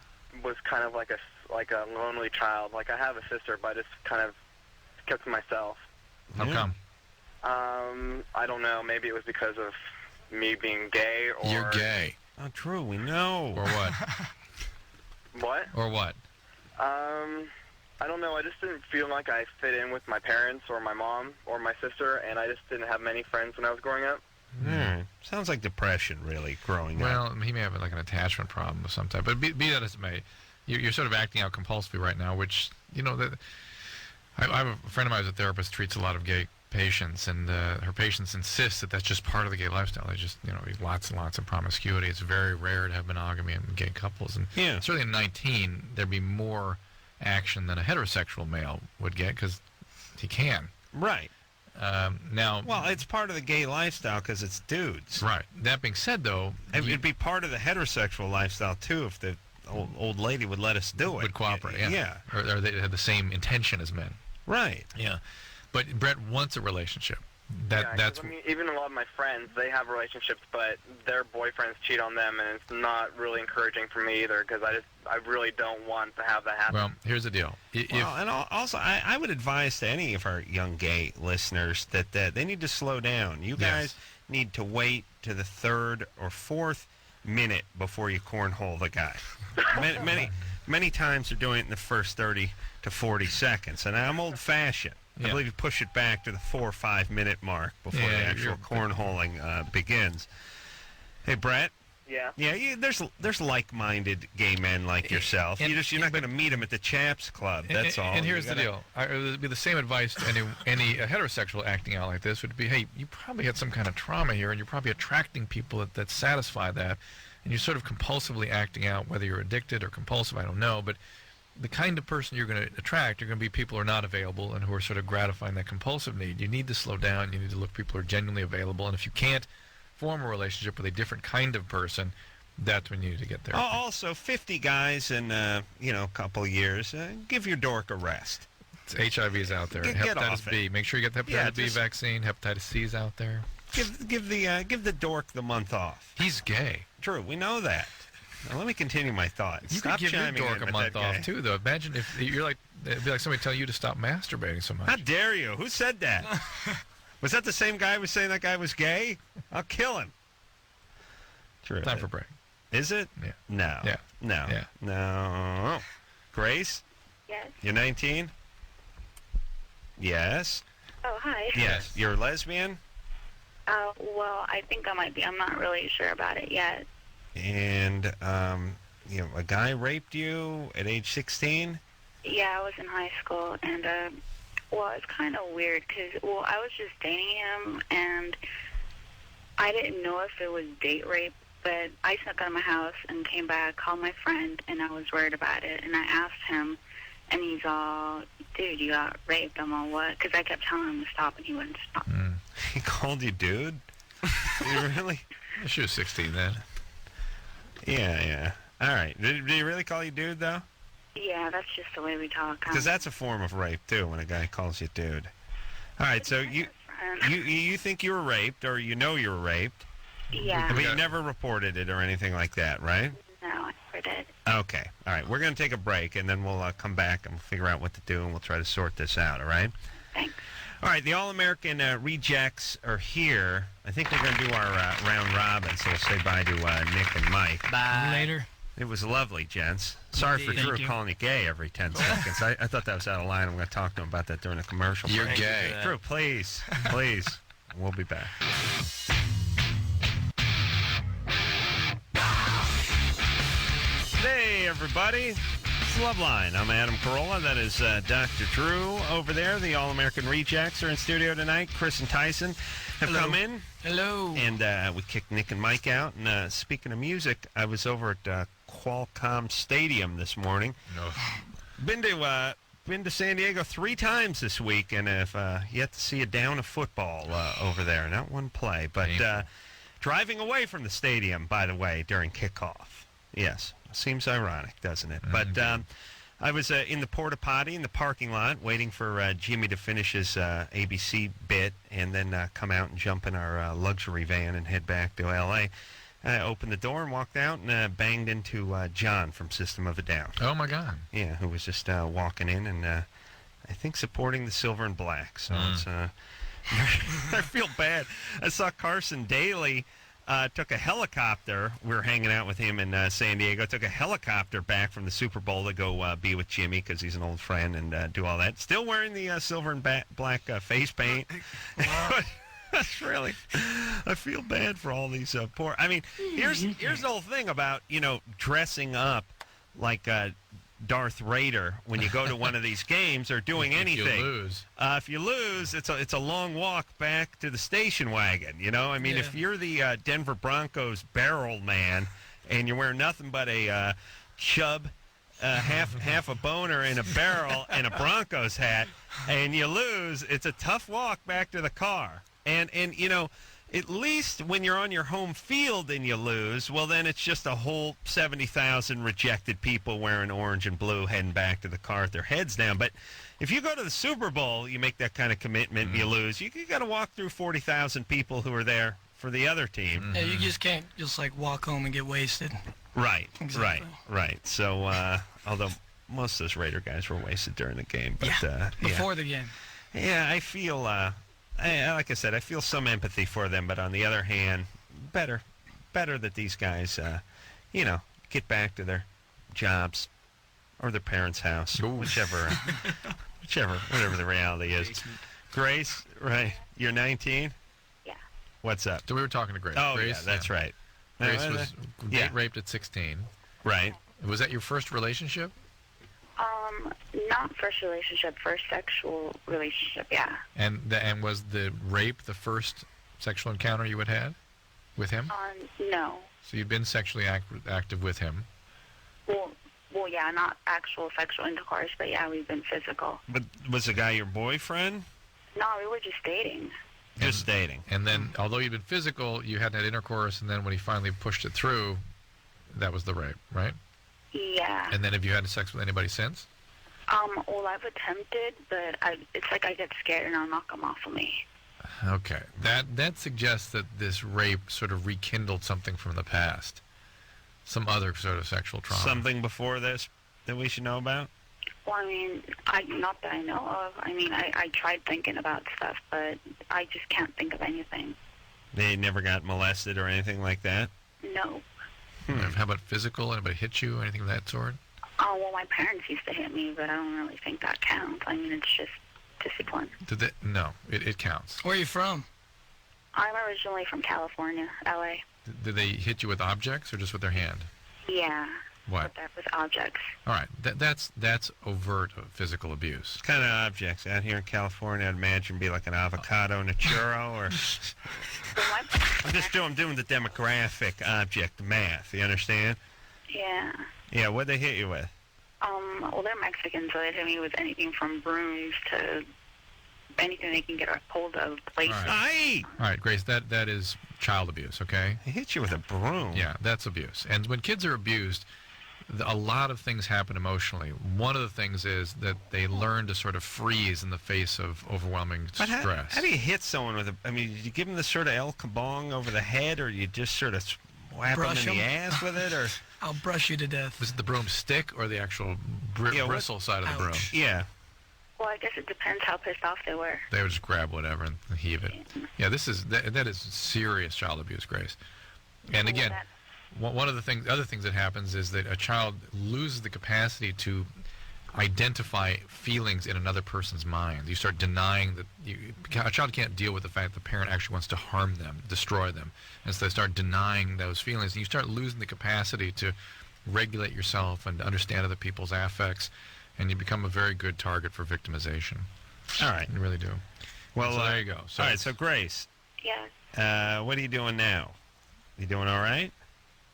was kind of like a lonely child. Like I have a sister, but I just kind of kept to myself. How come? I don't know. Maybe it was because of me being gay, or... You're gay. Oh, true. We know. Or what? What? Or what? I don't know. I just didn't feel like I fit in with my parents or my mom or my sister, and I just didn't have many friends when I was growing up. Sounds like depression, really, growing up. Well, he may have like an attachment problem of some type. But be that as it may, you're sort of acting out compulsively right now, which, I have a friend of mine who's a therapist, treats a lot of gay patients, and her patients insist that that's just part of the gay lifestyle. They just, lots and lots of promiscuity. It's very rare to have monogamy in gay couples. And certainly in 19, there'd be more action than a heterosexual male would get because he can. Right. Now, well, it's part of the gay lifestyle because it's dudes. Right. That being said, though, it'd be part of the heterosexual lifestyle too if the old lady would let us do it. Would cooperate. Yeah. Or they had the same intention as men. Right. Yeah. But Brett wants a relationship. That's. I mean, even a lot of my friends, they have relationships, but their boyfriends cheat on them, and it's not really encouraging for me either because I really don't want to have that happen. Well, here's the deal. And also, I would advise to any of our young gay listeners that they need to slow down. You guys need to wait to the 3rd or 4th minute before you cornhole the guy. Many times they're doing it in the first 30 to 40 seconds, and I'm old-fashioned. I believe you push it back to the 4 or 5 minute mark before the actual cornholing begins. Hey, Brett. Yeah. Yeah. There's like-minded gay men like yourself. You're not going to meet them at the Chaps Club. That's all. And here's the deal. It would be the same advice to any heterosexual acting out like this would be, hey, you probably had some kind of trauma here, and you're probably attracting people that satisfy that, and you're sort of compulsively acting out, whether you're addicted or compulsive, I don't know, but the kind of person you're going to attract are going to be people who are not available and who are sort of gratifying that compulsive need. You need to slow down. You need to look for people who are genuinely available. And if you can't form a relationship with a different kind of person, that's when you need to get there. Also, 50 guys in a couple of years. Give your dork a rest. HIV is out there. Get off Hepatitis B. it. Make sure you get the hepatitis B vaccine. Hepatitis C is out there. Give the dork the month off. He's gay. True, we know that. Now, let me continue my thought. You Stop could give your chiming dork in a with month that off guy. too, though. Imagine if you're like, it'd be like somebody telling you to stop masturbating so much. How dare you? Who said that? Was that the same guy who was saying that guy was gay? I'll kill him. True. Time for break. Is it? Yeah. No. Yeah. No. Yeah. No. Grace? Yes. You're 19? Yes. Oh, hi. Yes. You're a lesbian? Well, I think I might be. I'm not really sure about it yet. And, a guy raped you at age 16? Yeah, I was in high school, and, it's kind of weird, because, I was just dating him, and I didn't know if it was date rape, but I snuck out of my house and came back, called my friend, and I was worried about it, and I asked him, and he's all, dude, you got raped. I'm all, what? Because I kept telling him to stop, and he wouldn't stop. He called you dude? Did he really? She was 16 then. Yeah. All right. Did he really call you dude, though? Yeah, that's just the way we talk. Because that's a form of rape, too, when a guy calls you dude. All right, so you think you were raped, or you know you were raped. Yeah. But you never reported it or anything like that, right? No, I never did. Okay. All right. We're going to take a break, and then we'll come back and figure out what to do, and we'll try to sort this out, all right? Thanks. All right. The All-American Rejects are here. I think we're going to do our round robin, so we'll say bye to Nick and Mike. Bye. Later. It was lovely, gents. Sorry for Thank Drew you. calling you gay every 10 seconds. I thought that was out of line. I'm going to talk to him about that during a commercial. You're break. gay. Drew, please. Please. We'll be back. Hey, everybody. It's Loveline. I'm Adam Carolla. That is Dr. Drew over there. The All-American Rejects are in studio tonight. Chris and Tyson have come in. Hello. And we kicked Nick and Mike out. And speaking of music, I was over at Qualcomm Stadium this morning. No. Been to San Diego 3 times this week, and have yet to see a down of football over there. Not one play. But driving away from the stadium, by the way, during kickoff. Yes. Seems ironic, doesn't it? But I was in the porta potty in the parking lot waiting for Jimmy to finish his ABC bit and then come out and jump in our luxury van and head back to L.A. I opened the door and walked out and banged into John from System of a Down. Oh, my God. Yeah, who was just walking in and I think supporting the silver and black. So it's I feel bad. I saw Carson Daly took a helicopter. We were hanging out with him in San Diego. Took a helicopter back from the Super Bowl to go be with Jimmy because he's an old friend and do all that. Still wearing the silver and black face paint. That's really. I feel bad for all these poor. I mean, here's the whole thing about dressing up like Darth Vader when you go to one of these games or doing anything. If you lose. It's a long walk back to the station wagon. I mean, if you're the Denver Broncos barrel man and you're wearing nothing but a chub, half a boner in a barrel and a Broncos hat, and you lose, it's a tough walk back to the car. And at least when you're on your home field and you lose, well, then it's just a whole 70,000 rejected people wearing orange and blue heading back to the car with their heads down. But if you go to the Super Bowl, you make that kind of commitment and you lose, you got to walk through 40,000 people who are there for the other team. Yeah, you just can't walk home and get wasted. Right, Exactly. right. So, although most of those Raider guys were wasted during the game. But, Before the game. Yeah, I feel... like I said, I feel some empathy for them, but on the other hand, better that these guys, get back to their jobs or their parents' house, whatever the reality is. Grace, right? You're 19? Yeah. What's up? So we were talking to Grace. Oh, Grace, yeah, that's right. Grace was raped at 16. Right. Was that your first relationship? Not first relationship, first sexual relationship, yeah. And was the rape the first sexual encounter you had had with him? No. So you'd been sexually active with him? Well, yeah, not actual sexual intercourse, but yeah, we've been physical. But was the guy your boyfriend? No, we were just dating. Just dating. And then, although you'd been physical, you hadn't had intercourse, and then when he finally pushed it through, that was the rape, right? Yeah. And then have you had sex with anybody since? Well, I've attempted, but it's like I get scared and I'll knock him off of me. Okay. That suggests that this rape sort of rekindled something from the past. Some other sort of sexual trauma. Something before this that we should know about? Well, I mean, not that I know of. I mean, I tried thinking about stuff, but I just can't think of anything. They never got molested or anything like that? No. How about physical? Anybody hit you? Anything of that sort? Oh, well, my parents used to hit me, but I don't really think that counts. I mean, it's just discipline. No, it counts. Where are you from? I'm originally from California, L.A. Did they hit you with objects or just with their hand? Yeah. What? With objects. All right, that's overt physical abuse. What kind of objects out here in California? I'd imagine be like an avocado and a churro, or I'm doing the demographic object math. You understand? Yeah. Yeah. What'd they hit you with? Well, they're Mexican, so they hit me with anything from brooms to anything they can get a hold of. Places. All right, Grace, that is child abuse, okay? He hit you with a broom. Yeah, that's abuse. And when kids are abused, a lot of things happen emotionally. One of the things is that they learn to sort of freeze in the face of overwhelming But stress. how do you hit someone with a... I mean, did you give them the sort of El Kabong over the head, or you just sort of whap them in the ass with it, or... I'll brush you to death. Was it the broomstick or the actual bristle side of the broom? Yeah. Well, I guess it depends how pissed off they were. They would just grab whatever and heave it. Yeah, that is serious child abuse, Grace. And again, one of the other things that happens is that a child loses the capacity to identify feelings in another person's mind. You start denying that a child can't deal with the fact that the parent actually wants to harm them, destroy them, and so they start denying those feelings. And you start losing the capacity to regulate yourself and to understand other people's affects, and you become a very good target for victimization. All right. You really do. Well, so there you go. So, all right, so Grace. Yeah. What are you doing now? You doing all right?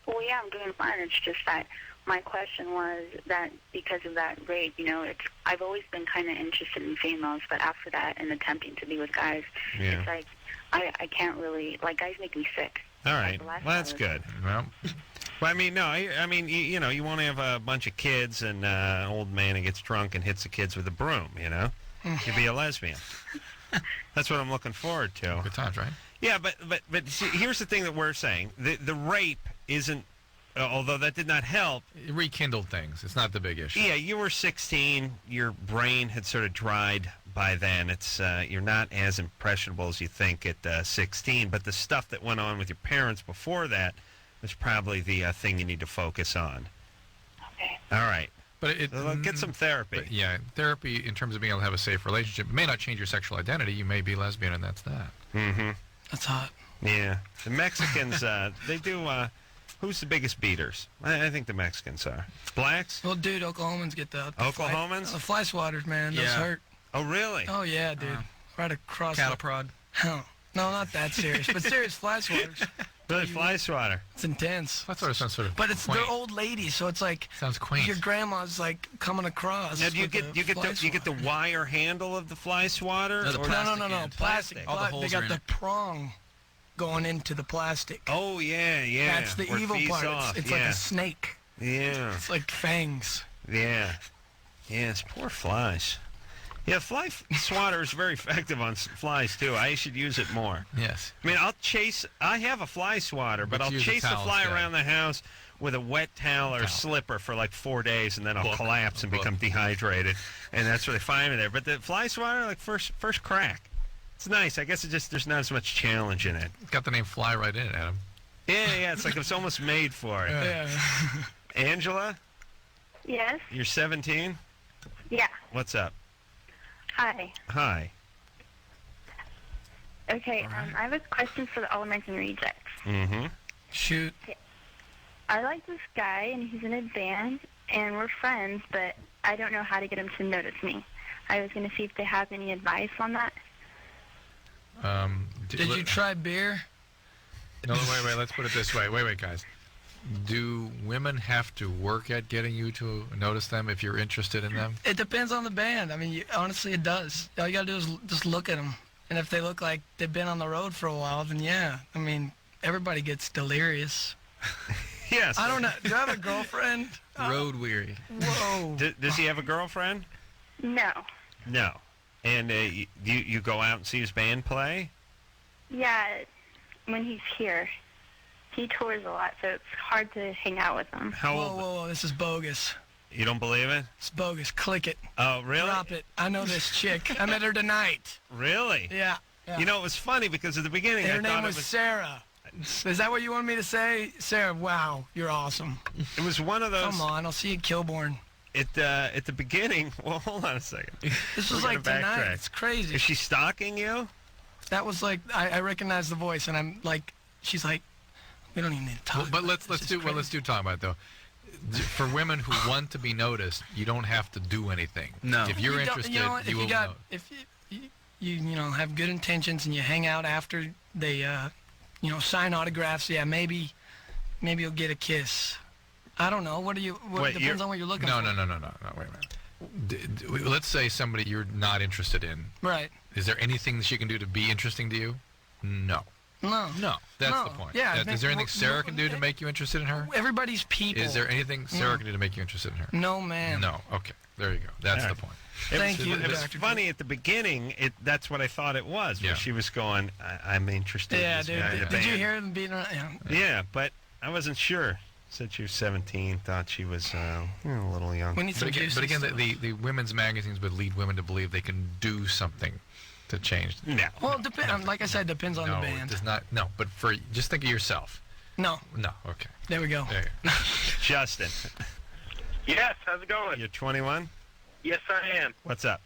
Well, yeah, I'm doing fine. It's just that my question was that because of that rape, I've always been kind of interested in females, but after that and attempting to be with guys, it's like I can't really, guys make me sick. All right. Well, that's good. Well, I mean, no, I mean, you want to have a bunch of kids and an old man who gets drunk and hits the kids with a broom, You'd be a lesbian. That's what I'm looking forward to. Good times, right? Yeah, but see, here's the thing that we're saying. The rape isn't, although that did not help. It rekindled things. It's not the big issue. Yeah, you were 16. Your brain had sort of dried by then. It's you're not as impressionable as you think at 16. But the stuff that went on with your parents before that was probably the thing you need to focus on. Okay. All right. But get some therapy. But yeah, therapy in terms of being able to have a safe relationship may not change your sexual identity. You may be lesbian, and that's that. Mm-hmm. That's hot. Yeah. The Mexicans, they do... who's the biggest beaters? I think the Mexicans are. Blacks? Well, dude, Oklahomans get the Oklahomans? The fly swatters, man. Those hurt. Oh, really? Oh, yeah, dude. Right across cattle prod. Oh, no, not that serious, but serious fly swatters. Really, fly swatter. It's intense. That's some sort of. But quaint. they're old ladies, so it's like sounds quaint. Your grandma's like coming across. Now, do you get the wire handle of the fly swatter? No, no, plastic. All the holes they got are in the it. prong going into the plastic. Oh yeah. That's the Where it evil feeds part. off. It's like a snake. Yeah. It's like fangs. Yeah. Yes, poor flies. Yeah, fly swatter is very effective on flies, too. I should use it more. Yes. I mean, I have a fly swatter, but I'll chase the fly around the house with a wet towel or slipper for like 4 days, and then I'll collapse and become dehydrated, and that's where they find me there. But the fly swatter, like first crack. It's nice. I guess there's not as much challenge in it. It's got the name fly right in it, Adam. Yeah, it's like it's almost made for it. Yeah. Angela? Yes? You're 17? Yeah. What's up? Hi. Hi. Okay, I have a question for the All-American Rejects. Mm-hmm. Shoot. I like this guy, and he's in a band, and we're friends, but I don't know how to get him to notice me. I was going to see if they have any advice on that. Did you try beer? No, wait. Let's put it this way. Wait, guys. Do women have to work at getting you to notice them if you're interested in them? It depends on the band. I mean, honestly, it does. All you gotta do is just look at them, and if they look like they've been on the road for a while, then yeah. I mean, everybody gets delirious. Yes. I don't know. Do I have a girlfriend? Road weary. Whoa. Does he have a girlfriend? No. No. And you go out and see his band play? Yeah, when he's here. He tours a lot, so it's hard to hang out with him. Whoa, this is bogus. You don't believe it? It's bogus. Click it. Oh, really? Drop it. I know this chick. I met her tonight. Really? Yeah. You know, it was funny because at the beginning Her I name thought was it was Sarah. Is that what you want me to say? Sarah, wow, you're awesome. It was one of those. Come on, I'll see you at Kilbourne. At the beginning. Well, hold on a second. This was like tonight. It's crazy. Is she stalking you? That was like I recognized the voice, and I'm like, she's like, we don't even need to talk. Well, but let's do talk about it though. For women who want to be noticed, you don't have to do anything. No. If you're interested, you will know. If you know have good intentions and you hang out after they sign autographs, yeah, maybe you'll get a kiss. I don't know. Depends on what you're looking for. No. Wait a minute. Let's say somebody you're not interested in. Right. Is there anything that she can do to be interesting to you? No. No. That's the point. Yeah. Is there anything Sarah can do to make you interested in her? Everybody's people. Is there anything Sarah can do to make you interested in her? No, man. No. Okay. There you go. That's the point. Thank you, It was Dr. funny at the beginning. That's what I thought it was. Where she was going, I'm interested in this guy in the Did you band." hear them beating around? Yeah, but I wasn't sure. Said she was 17. Thought she was a little young. We need some But again, the women's magazines would lead women to believe they can do something to change. No. Well, like I said, depends on the No, band. it does not. No, but just think of yourself. No. No. Okay. There we go. There you go. Justin. Yes, how's it going? You're 21? Yes, I am. What's up?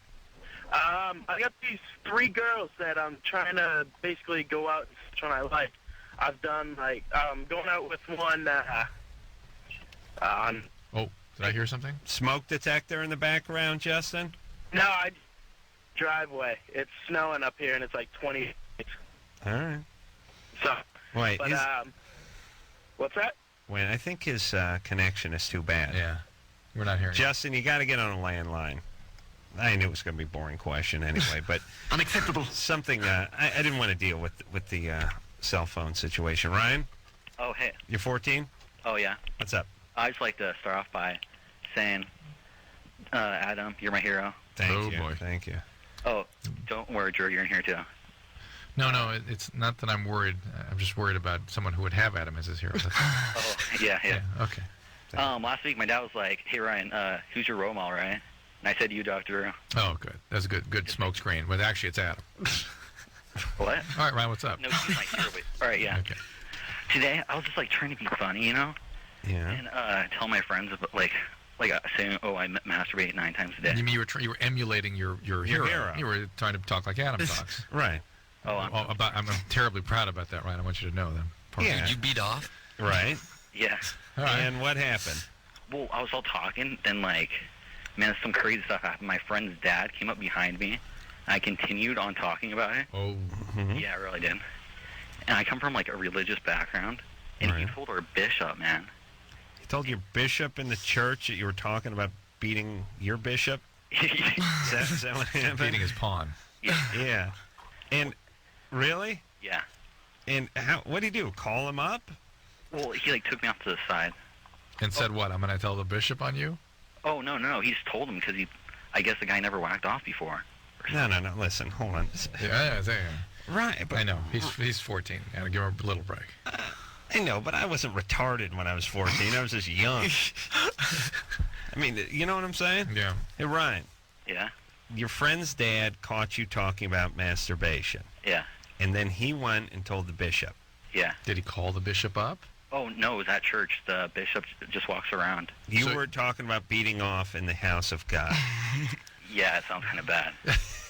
I got these 3 girls that I'm trying to basically go out and see what I like. I've done, going out with one, Oh, did I hear something? Smoke detector in the background, Justin? No, driveway. It's snowing up here, and it's like 20. All right. So, Wait, but, what's that? Wait, I think his connection is too bad. Yeah, we're not hearing. Justin, you got to get on a landline. I knew it was going to be a boring question anyway, but unacceptable. Something I didn't want to deal with the cell phone situation. Ryan? Oh, hey. You're 14? Oh, yeah. What's up? I'd just like to start off by saying, Adam, you're my hero. Thank you. Boy. Thank you. Oh, don't worry, Drew, you're in here too. No, it's not that I'm worried. I'm just worried about someone who would have Adam as his hero. Oh, yeah. Okay. Last week my dad was like, hey, Ryan, who's your role model, right? And I said you, Dr. Drew. Oh, good. That's a good smoke screen. But actually, it's Adam. What? All right, Ryan, what's up? No, he's my hero. All right, yeah. Okay. Today, I was just, trying to be funny, you know? Yeah. And tell my friends about, saying, I masturbate 9 times a day. You mean you were emulating your hero. You were trying to talk like Adam talks. Right. I'm terribly proud about that, Ryan. I want you to know that. Yeah. Did you beat off? Right. Yeah. All right. And what happened? Well, I was all talking, then, man, some crazy stuff happened. My friend's dad came up behind me, and I continued on talking about it. Oh. Mm-hmm. Yeah, I really did. And I come from, a religious background, and he told our bishop, man. He told your bishop in the church that you were talking about beating your bishop? Is that what happened? Beating his pawn. Yeah. And, really? Yeah. And what did he do, call him up? Well, he, took me off to the side. And said what? I'm going to tell the bishop on you? Oh, no. He's told him because I guess the guy never whacked off before. No. Listen, hold on. Yeah. Right. But I know. He's 14. Got to give him a little break. I know, but I wasn't retarded when I was 14. I was just young. I mean, you know what I'm saying? Yeah. Hey, Ryan. Yeah? Your friend's dad caught you talking about masturbation. Yeah. And then he went and told the bishop. Yeah. Did he call the bishop up? Oh, no, it was at church. The bishop just walks around. You were talking about beating off in the house of God. Yeah, it sounds kind of bad.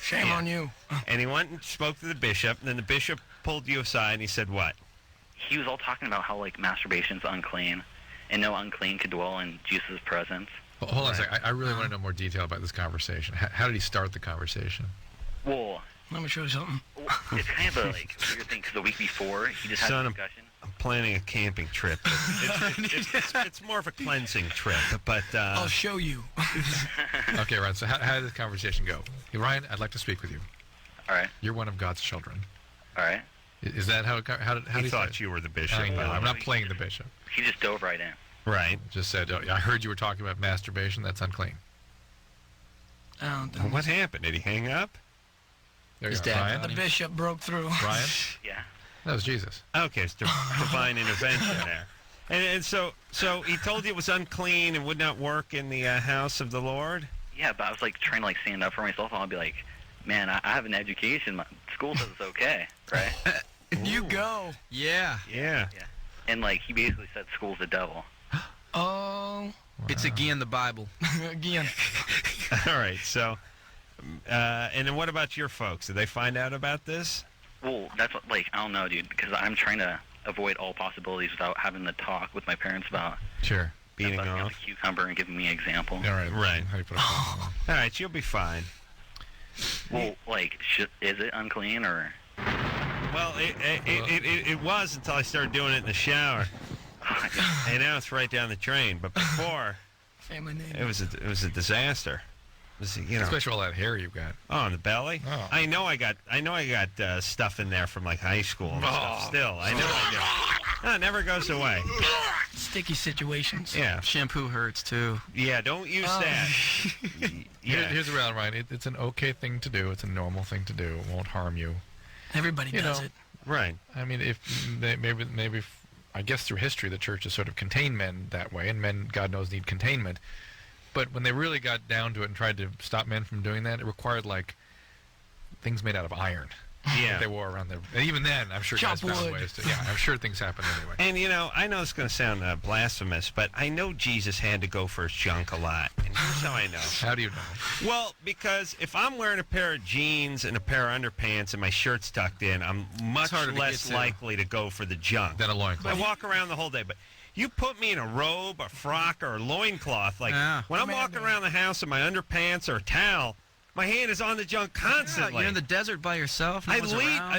Shame on you. And he went and spoke to the bishop, and then the bishop pulled you aside, and he said what? He was all talking about how, masturbation's unclean, and no unclean could dwell in Jesus' presence. Well, hold on a second. I really want to know more detail about this conversation. How did he start the conversation? Well, let me show you something. it's kind of a weird thing because the week before he just had a discussion. I'm planning a camping trip. It's more of a cleansing trip, but I'll show you. Okay, Ryan. So how did this conversation go? Hey, Ryan, I'd like to speak with you. All right. You're one of God's children. All right. Is that how did he thought you were the bishop? I know. I'm not playing the bishop. He just dove right in. Right. Just said, I heard you were talking about masturbation. That's unclean. What happened? Did he hang up? There you go. Ryan? The bishop broke through. Ryan? Yeah. That was Jesus. Okay, it's divine intervention there. And so he told you it was unclean and would not work in the house of the Lord? Yeah, but I was trying to stand up for myself, and I'll be like, man, I have an education. My school says it's okay, right? You go. Yeah. And he basically said school's the devil. Oh. It's again the Bible. Again. All right, so, and then what about your folks? Did they find out about this? Well, that's what, I don't know, dude, because I'm trying to avoid all possibilities without having to talk with my parents about beating off a cucumber and giving me an example. All right. How do you put it all right, you'll be fine. Well, is it unclean or? Well, it was until I started doing it in the shower. And now it's right down the drain. But before, it was a disaster. Especially all that hair you've got. Oh, on the belly. Oh. I know I got stuff in there from high school and stuff. Still, I know I do. No, it never goes away. Sticky situations. Yeah. Shampoo hurts too. Yeah, don't use that. Here's the reality, Ryan. It's an okay thing to do. It's a normal thing to do. It won't harm you. Everybody does it. Right. I mean, if maybe I guess through history the church has sort of contained men that way, and men, God knows, need containment. But when they really got down to it and tried to stop men from doing that, it required things made out of iron. Yeah. That they wore around their. And even then, I'm sure guys found ways to. Yeah, I'm sure things happened anyway. And I know it's going to sound blasphemous, but I know Jesus had to go for his junk a lot. And here's how I know. How do you know? Well, because if I'm wearing a pair of jeans and a pair of underpants and my shirt's tucked in, I'm much less likely to go for the junk than a loincloth. I walk around the whole day, but. You put me in a robe, a frock, or a loincloth. When I'm walking around the house in my underpants or a towel, my hand is on the junk constantly. Yeah, you're in the desert by yourself. I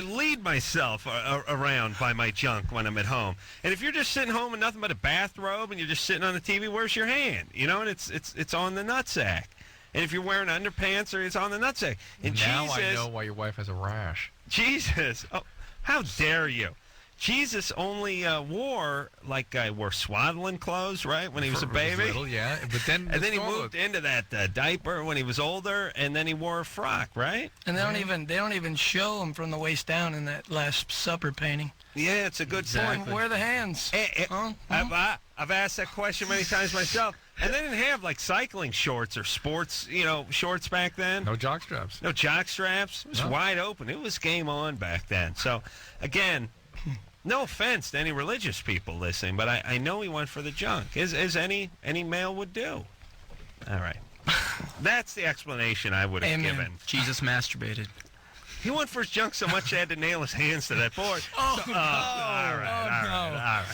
lead myself around by my junk when I'm at home. And if you're just sitting home in nothing but a bathrobe and you're just sitting on the TV, where's your hand? And it's on the nutsack. And if you're wearing underpants, it's on the nutsack. And now I know why your wife has a rash. Jesus, how dare you? Jesus only wore swaddling clothes, right, when he was a baby. Little, yeah, but then he moved into that diaper when he was older, and then he wore a frock, right? And they don't even show him from the waist down in that Last Supper painting. Yeah, it's a good point. Where are the hands? I've asked that question many times myself, and they didn't have cycling shorts or sports, shorts back then. No jock straps. No jock straps. It was wide open. It was game on back then. So, again. No offense to any religious people listening, but I know he went for the junk, as any male would do. All right. That's the explanation I would have given. Jesus masturbated. He went for his junk so much he had to nail his hands to that board. All right.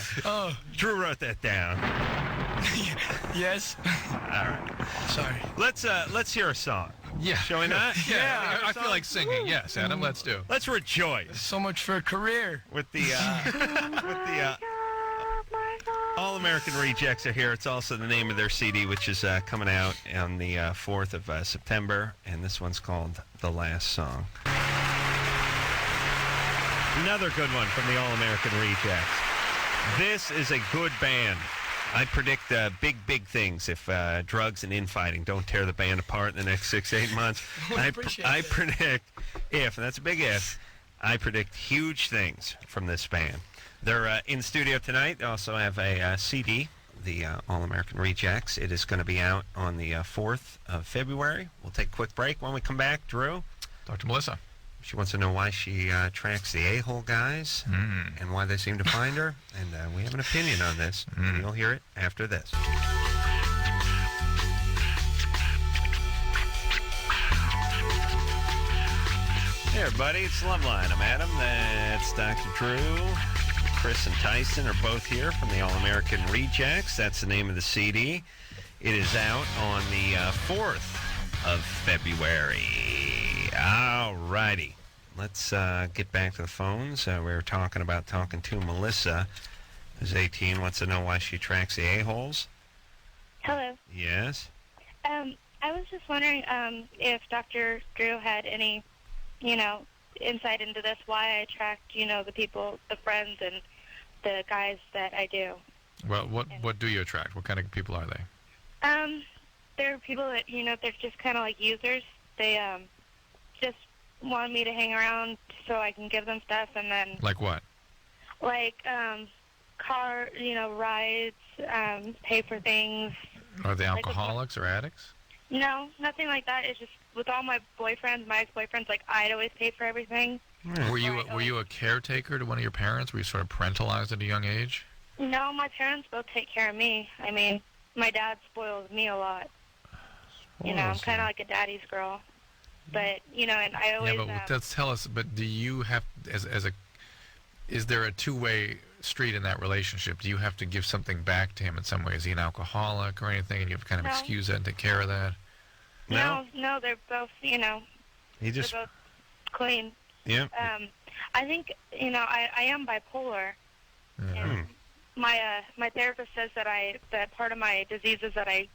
Drew wrote that down. Yes. All right. Sorry. Let's hear a song. Yeah. Shall we not? Yeah. I feel like singing. Yes, Adam. Let's do. Let's rejoice. So much for a career. With the All American Rejects are here. It's also the name of their CD, which is coming out on the 4th of September, and this one's called The Last Song. Another good one from the All American Rejects. This is a good band. I predict big things if drugs and infighting don't tear the band apart in the next 6 to 8 months. I predict, and that's a big if, I predict huge things from this band. They're in studio tonight. They also have a CD, the All American Rejects. It is going to be out on the 4th of February. We'll take a quick break. When we come back, Drew. Dr. Melissa. She wants to know why she tracks the a-hole guys and why they seem to find her. And we have an opinion on this. You'll hear it after this. Hey, everybody. It's Loveline. I'm Adam. That's Dr. Drew. Chris and Tyson are both here from the All-American Rejects. That's the name of the CD. It is out on the 4th of February. All righty. let's get back to the phones. We were talking to Melissa, who's 18, wants to know why she tracks the a-holes. Hello. Yes? I was just wondering if Dr. Drew had any, insight into this, why I attract, the people, the friends, and the guys that I do. Well, what do you attract? What kind of people are they? They're people that, they're just kind of like users. They just want me to hang around so I can give them stuff, and then... Like what? Like car, rides, pay for things. Are they alcoholics or addicts? No, nothing like that. It's just with all my boyfriends, my ex-boyfriends, like I'd always pay for everything. Were you a caretaker to one of your parents? Were you sort of parentalized at a young age? No, my parents both take care of me. I mean, my dad spoils me a lot. I'm kind of like a daddy's girl. But, and I always... Yeah, but let's tell us, but do you have, is there a two-way street in that relationship? Do you have to give something back to him in some way? Is he an alcoholic or anything, and you have to kind of excuse that and take care of that? No, they're both, He just... they're both clean. Yeah. I think, I am bipolar. And my therapist says that part of my disease is that I,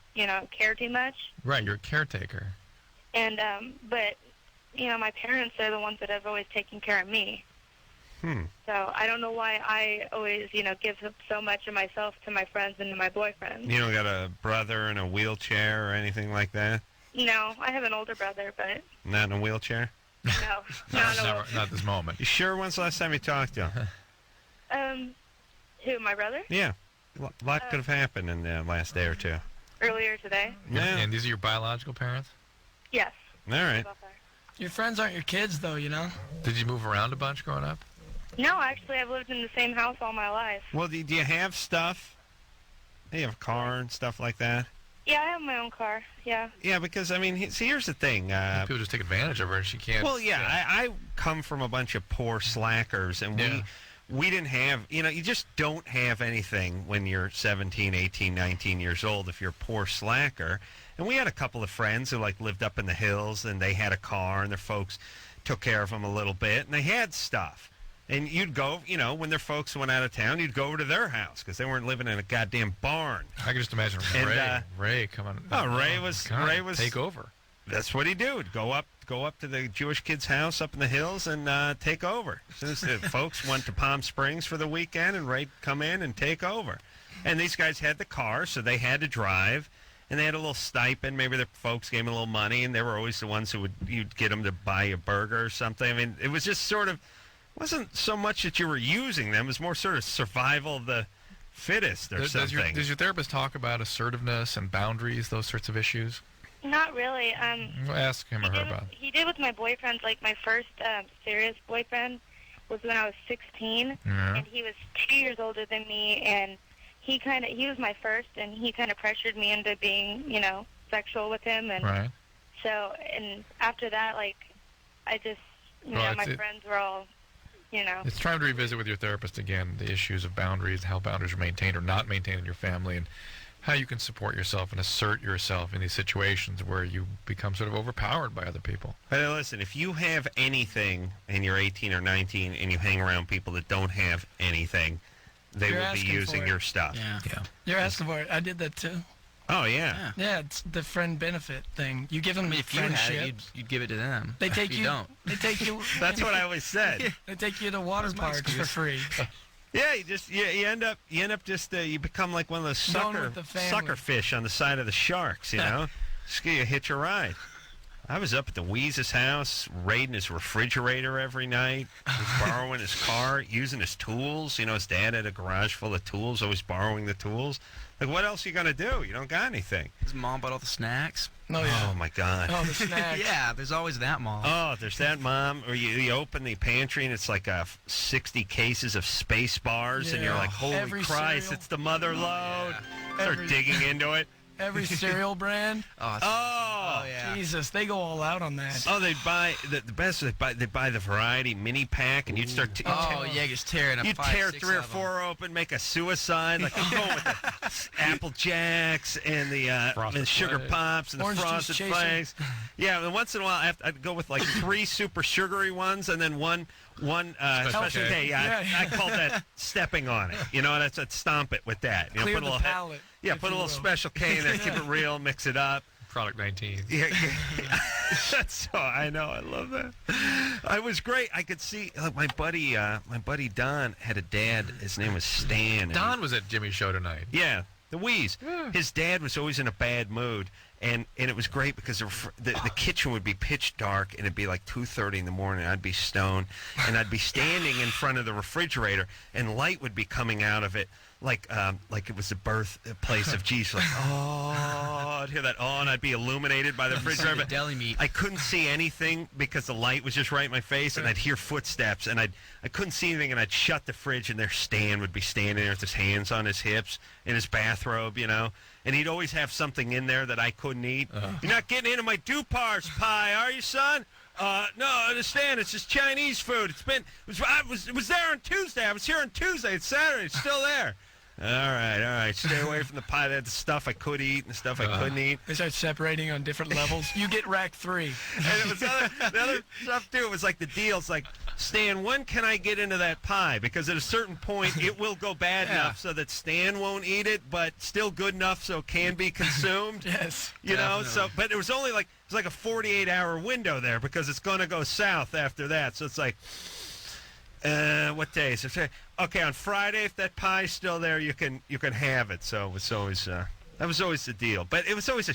care too much. Right, you're a caretaker. And, but, my parents are the ones that have always taken care of me. So I don't know why I always, give so much of myself to my friends and to my boyfriends. You don't got a brother in a wheelchair or anything like that? No, I have an older brother, but... Not in a wheelchair? No, not this moment. You sure? When's the last time you talked to him? Who, my brother? Yeah. A lot could have happened in the last day or two. Earlier today? Yeah. And these are your biological parents? Yes. All right. Your friends aren't your kids, though, Did you move around a bunch growing up? No, actually, I've lived in the same house all my life. Well, do you have stuff? Do you have a car and stuff like that? Yeah, I have my own car, yeah. Yeah, because, see, here's the thing. People just take advantage of her and she can't... Well, yeah, I come from a bunch of poor slackers, and we didn't have... you just don't have anything when you're 17, 18, 19 years old if you're a poor slacker. And we had a couple of friends who, lived up in the hills, and they had a car, and their folks took care of them a little bit, and they had stuff. And you'd go, when their folks went out of town, you'd go over to their house because they weren't living in a goddamn barn. I can just imagine Ray coming. Ray was take over. That's what he'd do. He'd go up to the Jewish kid's house up in the hills and take over. As soon as the folks went to Palm Springs for the weekend, and Ray'd come in and take over. And these guys had the car, so they had to drive. And they had a little stipend. Maybe their folks gave them a little money, and they were always the ones who you'd get them to buy a burger or something. It was just sort of... wasn't so much that you were using them. It was more sort of survival of the fittest or something. Does your therapist talk about assertiveness and boundaries, those sorts of issues? Not really. We'll ask him or her about it. He did with my boyfriends. My first serious boyfriend was when I was 16, and he was 2 years older than me, and he was my first, and he kind of pressured me into being, sexual with him. And right. So, and after that, I just, my friends were all... It's time to revisit with your therapist again the issues of boundaries, how boundaries are maintained or not maintained in your family, and how you can support yourself and assert yourself in these situations where you become sort of overpowered by other people. But listen, if you have anything and you're 18 or 19 and you hang around people that don't have anything, they will be using your stuff. Yeah. You're asking for it. I did that too. Oh, yeah. Yeah, it's the friend benefit thing. You give them if friendship. you had it, you'd give it to them. They take if you. don't. They take you. That's what I always said. They take you to water parks for free. Yeah, you end up you become like one of those sucker fish on the side of the sharks. Just you hitch a ride. I was up at the Weeze's house, raiding his refrigerator every night. He was borrowing his car, using his tools. His dad had a garage full of tools, always borrowing the tools. What else are you going to do? You don't got anything. His mom bought all the snacks. Oh, my God. Oh, the snacks. Yeah, there's always that mom. Oh, there's that mom. Or you open the pantry, and it's like 60 cases of Space Bars, and you're like, holy Christ, cereal. it's the mother load. Yeah. Start digging into it. Every cereal brand. Oh, Oh, yeah. Jesus, they go all out on that. Oh, they'd buy the best. They'd buy the variety mini pack, and you'd start. Just tearing up You'd 5, tear 6 3 or of 'em. 4 open, make a suicide. Like I'm going with the Apple Jacks and the sugar Flakes. pops and Orange the juice frosted chaser. flakes. Yeah, and once in a while I'd go with like 3 super sugary ones, and then one special K. K. Yeah, Yeah. I call that stepping on it. You know, that's I'd stomp it with that. You know, Clear put a the little palate. Yeah, if put a you little will. special K in there, keep it real, mix it up. Product 19. Yeah, that's so. I know. I love that. It was great. I could see my buddy Don had a dad. His name was Stan. and Don was at Jimmy's show tonight. Yeah, the Wheeze. His dad was always in a bad mood, and it was great because the kitchen would be pitch dark, and it'd be like 2:30 in the morning. I'd be stoned, and I'd be standing in front of the refrigerator, and light would be coming out of it. Like it was the birthplace of Jesus. Like, oh, I'd hear that, oh, and I'd be illuminated by the refrigerator. The deli meat. I couldn't see anything because the light was just right in my face, and I'd hear footsteps, and I couldn't see anything, and I'd shut the fridge, and there Stan would be standing there with his hands on his hips in his bathrobe, you know, and he'd always have something in there that I couldn't eat. You're not getting into my Dupars pie, are you, son? No, I understand. It's just Chinese food. It was there on Tuesday. I was here on Tuesday. It's Saturday. It's still there. All right. Stay away from the pie. That's the stuff I could eat and the stuff I couldn't eat. They start separating on different levels. You get rack 3. And it was the other stuff, too. It was like the deals. Like, Stan, when can I get into that pie? Because at a certain point, it will go bad enough so that Stan won't eat it, but still good enough so it can be consumed. Yes. You know? So, but it was only like, it was like a 48-hour window there because it's going to go south after that. So it's like, what day is it? Okay, on Friday, if that pie's still there, you can have it. So it was always that was always the deal. But it was always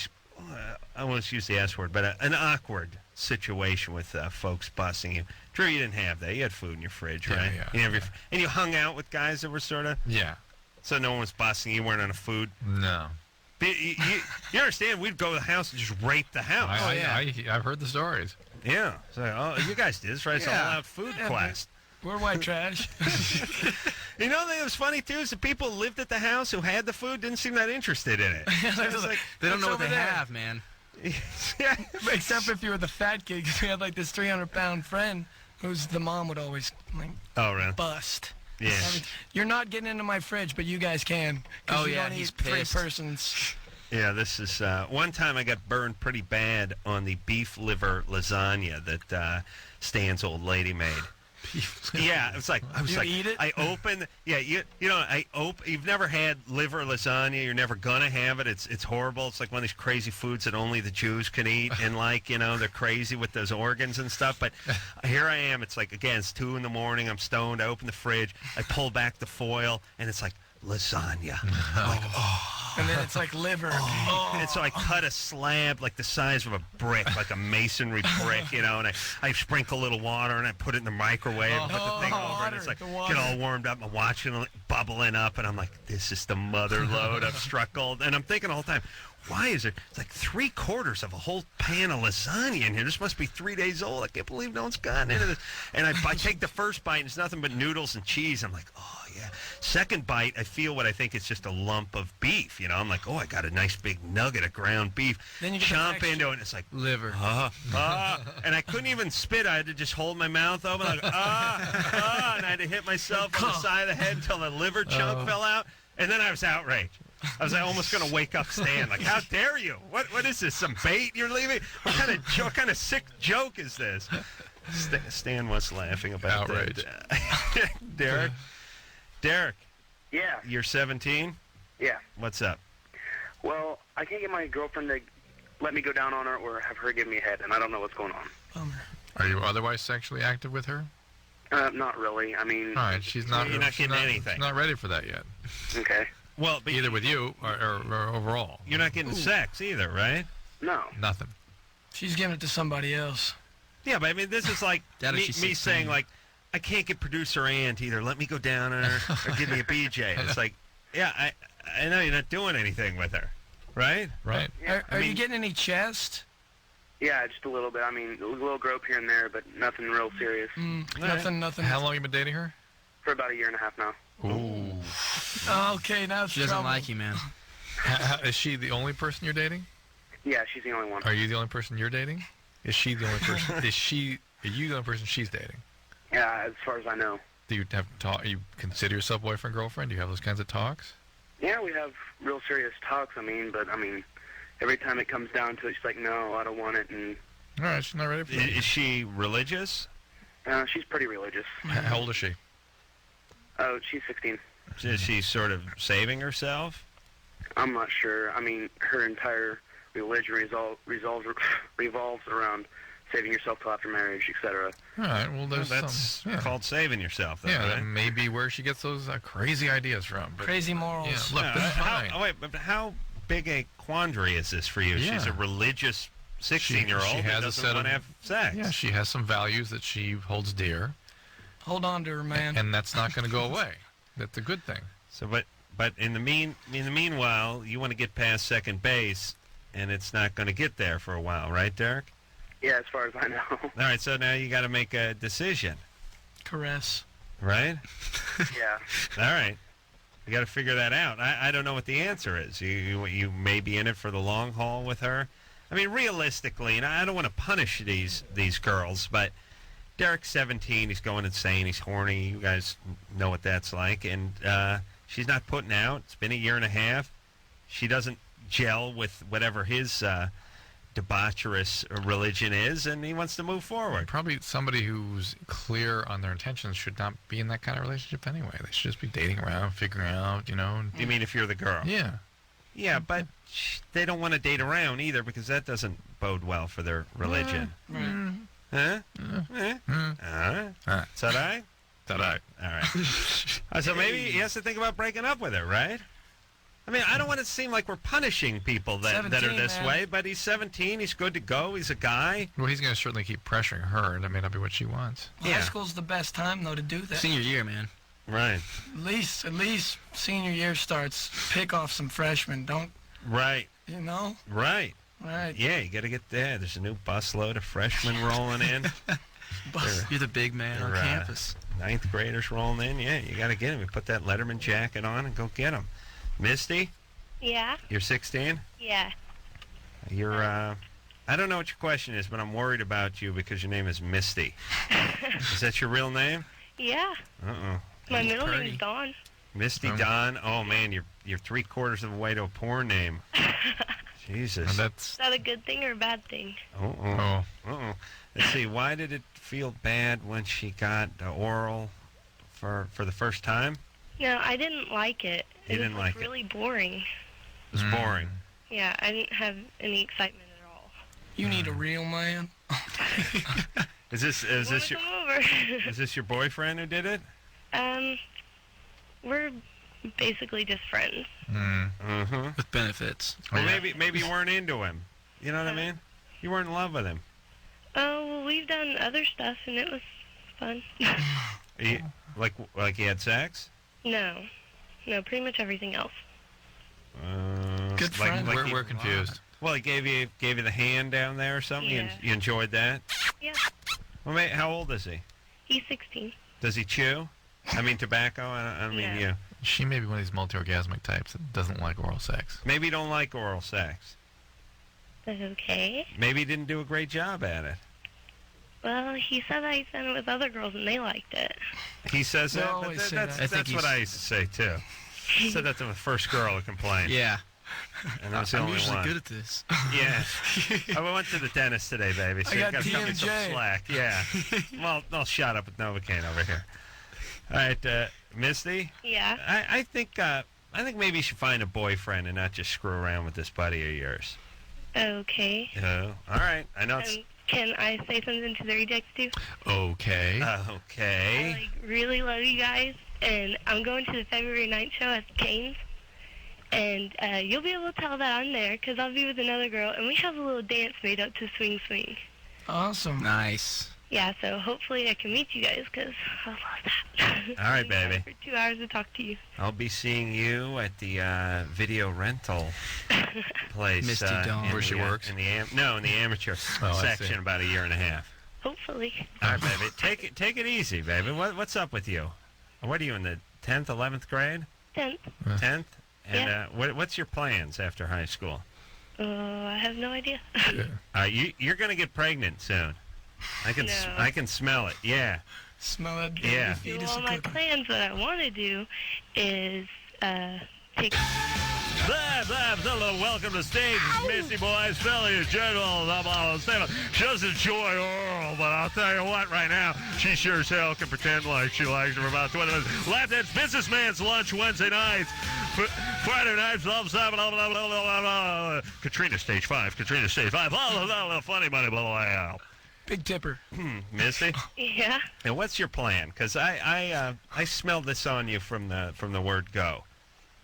I won't use the S word, but an awkward situation with folks busting you. Drew, you didn't have that. You had food in your fridge, right? Yeah. And you hung out with guys that were sort of so no one was busting you. You weren't on a food. No. But you understand? We'd go to the house and just rape the house. I've heard the stories. Yeah. So, you guys did this, right? It's all out food class. We're white trash. You know, it was funny, too, is the people who lived at the house who had the food didn't seem that interested in it. So it was like, They don't know what over they there? have, man. Yeah. Except if you were the fat kid, because we had like this 300-pound friend who's the mom would always like really? bust. Yeah. I mean, you're not getting into my fridge, but you guys can. 'cause you don't he's eat 3 pissed. persons. Yeah, this is one time I got burned pretty bad on the beef liver lasagna that Stan's old lady made. Yeah, it was like I was You like eat it? I opened. Yeah, you've never had liver lasagna. You're never gonna have it. It's horrible. It's like one of these crazy foods that only the Jews can eat, and they're crazy with those organs and stuff. But here I am. It's like again, it's 2 a.m. I'm stoned. I open the fridge. I pull back the foil, and it's like lasagna. I'm like, And then it's like liver. And so I cut a slab like the size of a brick, like a masonry brick, and I sprinkle a little water and I put it in the microwave, put the thing over, and it's like get all warmed up. I'm watching it bubbling up, and I'm like, this is the mother load I've struck gold. And I'm thinking the whole time, why is it? It's like 3/4 of a whole pan of lasagna in here. This must be 3 days old. I can't believe no one's gotten into this. And I take the first bite, and it's nothing but noodles and cheese. I'm like, oh yeah. Second bite, I feel what I think is just a lump of beef. I'm like, oh, I got a nice big nugget of ground beef. Then you get chomp into it, and it's like liver. And I couldn't even spit. I had to just hold my mouth open, like, and I had to hit myself on the side of the head until the liver chunk fell out. And then I was outraged. I was almost going to wake up Stan. Like, how dare you? What is this? Some bait you're leaving? What kind of sick joke is this? Stan was laughing about Outrage. that. Derek. Yeah. You're 17? Yeah. What's up? Well, I can't get my girlfriend to let me go down on her or have her give me a head, and I don't know what's going on. Bummer. Are you otherwise sexually active with her? Not really. I mean... All right, she's not... You're not she's getting anything. She's not ready for that yet. Okay. Well, but either with you or overall. You're not getting sex either, right? No. Nothing. She's giving it to somebody else. Yeah, but I mean, this is like me saying, like, I can't get producer Ann to either let me go down on her or give me a BJ. It's like, yeah, I know you're not doing anything with her, right? Right. Yeah. Are you getting any chest? Yeah, just a little bit. I mean, a little grope here and there, but nothing real serious. Nothing. How long have you been dating her? For about 1.5 years now. Ooh. Okay, now it's She doesn't trouble. like you, man. Is she the only person you're dating? Yeah, she's the only one. Are you the only person you're dating? Is she the only person? Are you the only person she's dating? Yeah, as far as I know. Do you have you consider yourself boyfriend, girlfriend? Do you have those kinds of talks? Yeah, we have real serious talks. But every time it comes down to it, she's like, no, I don't want it. And all right, she's not ready for it. Is she religious? She's pretty religious. How old is she? Oh, she's 16. Is she sort of saving herself? I'm not sure. Her entire religion revolves around saving yourself till after marriage, etc. All right, well, that's called saving yourself, though, yeah, right? that may be where she gets those crazy ideas from. But, crazy morals. Yeah, look, No, that's fine. but how big a quandary is this for you? Yeah. She's a religious 16-year-old She who has a doesn't set want to of have sex. Yeah, she has some values that she holds dear. Hold on to her, man. And that's not going to go away. That's a good thing. So, but in the meanwhile, you want to get past second base, and it's not going to get there for a while, right, Derek? Yeah, as far as I know. All right, so now you got to make a decision, Caress. right? Yeah. All right, you got to figure that out. I don't know what the answer is. You may be in it for the long haul with her. Realistically, and I don't want to punish these girls, but Derek's 17. He's going insane. He's horny. You guys know what that's like. And she's not putting out. It's been a year and a half. She doesn't gel with whatever his debaucherous religion is, and he wants to move forward. Probably somebody who's clear on their intentions should not be in that kind of relationship anyway. They should just be dating around, figuring out, You mean if you're the girl? Yeah. Yeah, but they don't want to date around either because that doesn't bode well for their religion. Huh? Is that right? All right. All right. So maybe he has to think about breaking up with her, right? I don't want it to seem like we're punishing people that are this 17, way, but he's 17. He's good to go. He's a guy. Well, he's going to certainly keep pressuring her, and that may not be what she wants. Well, high school's the best time, though, to do that. Senior year, man. Right. At least senior year starts. Pick off some freshmen. Don't. Right. You know. Right. Right. Yeah, you got to get there. There's a new busload of freshmen rolling in. You're the big man on campus. Ninth graders rolling in. Yeah, you got to get them. You put that Letterman jacket on and go get them. Misty, Yeah? you're 16? Yeah. You're, I don't know what your question is, but I'm worried about you because your name is Misty. Is that your real name? Yeah. Uh-oh. My middle name is Dawn. Misty Dawn. Oh, man, you're three-quarters of the way to a porn name. Jesus. Is that a good thing or a bad thing? Uh-oh. Uh-oh. Let's see, why did it feel bad when she got oral for the first time? No, I didn't like it. You didn't like it? Really boring. It was boring. Yeah, I didn't have any excitement at all. You need a real man. Is this your Come over. is this your boyfriend who did it? We're basically just friends. Mm-hmm. With benefits. Well, maybe you weren't into him. You know what I mean? You weren't in love with him. Oh, well, we've done other stuff, and it was fun. Like he had sex? No, pretty much everything else. Good friend. We're confused. Well, he gave you the hand down there or something. Yeah. You enjoyed that? Yeah. Well, how old is he? He's 16. Does he chew? Tobacco. I mean, Yeah. yeah. She may be one of these multi-orgasmic types that doesn't like oral sex. Maybe you don't like oral sex. That's okay. Maybe he didn't do a great job at it. Well, he said that he's done it with other girls, and they liked it. He says They that? always say that. That's what I used to say, too. I said that to the first girl who complained. Yeah. And I was the I'm only usually one. good at this. Yeah. I went to the dentist today, baby, so I you got got to cut me some TMJ. slack. Yeah. Well, I'll shut up with Novocaine over here. All right, Misty? Yeah. I think maybe you should find a boyfriend and not just screw around with this buddy of yours. Okay. All right. I know it's... Can I say something to the rejects, too? Okay. Okay. I really love you guys, and I'm going to the February 9th show at Kane's, and you'll be able to tell that I'm there, because I'll be with another girl, and we have a little dance made up to Swing Swing. Awesome. Nice. Yeah, so hopefully I can meet you guys, because I love that. All right, baby. For 2 hours to talk to you. I'll be seeing you at the video rental place. Misty Dawn. Where she works? In the amateur section about a year and a half. Hopefully. All right, baby. Take it easy, baby. What's up with you? What are you in the 10th, 11th grade? 10th. 10th? And Yeah. what's your plans after high school? I have no idea. You're going to get pregnant soon. I can smell it. Yeah. Smell that. Yeah. Well, my plans, what I want to do is take... Welcome to stage, Misty Boys, Philly, General, she doesn't enjoy oral, but I'll tell you what, right now, she sure as hell can pretend like she likes it for about 20 minutes. Lap Dance Businessman's Lunch Wednesday nights, Friday nights, Love 7, Katrina Stage 5, funny money, blah, blah, blah. Big tipper. Misty? Yeah? And what's your plan? Because I smelled this on you from the word go.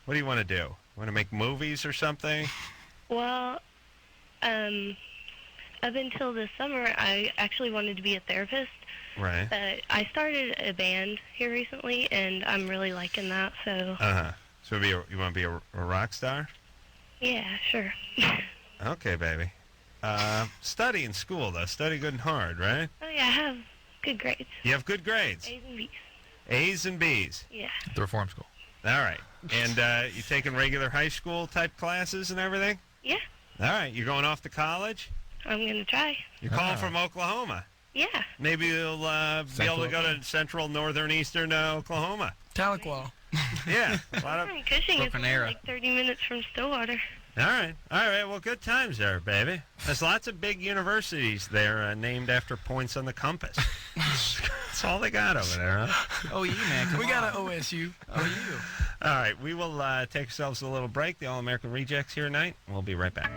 What do you want to do? Want to make movies or something? Well, up until this summer, I actually wanted to be a therapist. Right. I started a band here recently, and I'm really liking that, so... So you want to be a rock star? Yeah, sure. Okay, baby. Study in school, though. Study good and hard, right? Oh, yeah, I have good grades. You have good grades? A's and B's. A's and B's? Yeah. The reform school. All right. And you taking regular high school type classes and everything? Yeah. All right. You're going off to college? I'm going to try. You're calling from Oklahoma? Yeah. Maybe you'll be able to go to central, northern, eastern Oklahoma. Tahlequah. Yeah. A lot of Cushing is only like 30 minutes from Stillwater. All right. Well, good times there, baby. There's lots of big universities there named after points on the compass. That's all they got over there, huh? Oh, you, man. We got an OSU. Oh, you. All right. We will take ourselves a little break. The All-American Rejects here tonight. We'll be right back.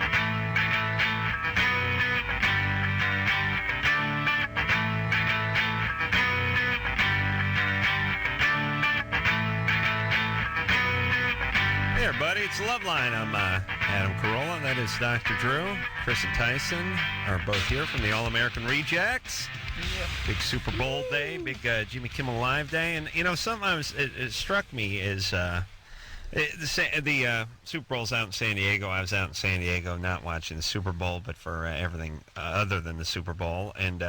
Hey, everybody, it's Loveline. I'm Adam Carolla. That is Dr. Drew. Chris and Tyson are both here from the All-American Rejects. Yep. Big Super Bowl day, big Jimmy Kimmel Live day. And, you know, sometimes it struck me is the Super Bowl's out in San Diego. I was out in San Diego not watching the Super Bowl, but for everything other than the Super Bowl. And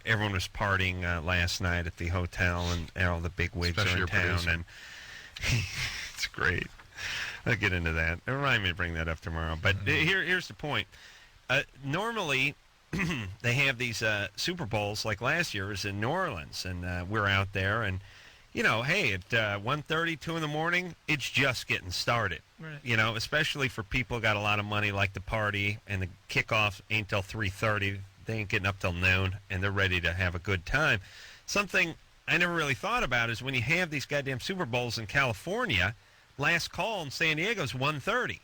everyone was partying last night at the hotel, and all the big wigs are in town. And it's great. I'll get into that. Remind me to bring that up tomorrow. But here's the point. Normally, they have these Super Bowls, like last year was in New Orleans, and we're out there. And, you know, hey, at 1:30, 2 in the morning, it's just getting started. Right. You know, especially for people who got a lot of money, like to party, and the kickoff ain't till 3:30. They ain't getting up till noon, and they're ready to have a good time. Something I never really thought about is when you have these goddamn Super Bowls in California, last call in San Diego is 1:30.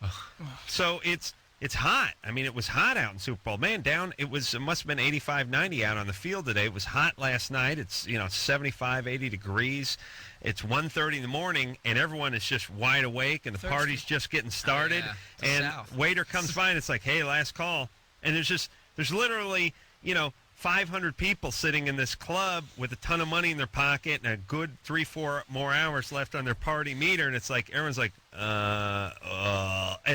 So it's hot. I mean, it was hot out in Super Bowl. Man, it must have been 85, 90 out on the field today. It was hot last night. It's, 75, 80 degrees. It's 1:30 in the morning, and everyone is just wide awake, and the party's just getting started. Oh, yeah. And South. waiter comes by, and it's like, hey, last call. And there's literally, 500 people sitting in this club with a ton of money in their pocket and a good 3-4 more hours left on their party meter, and it's like everyone's like, and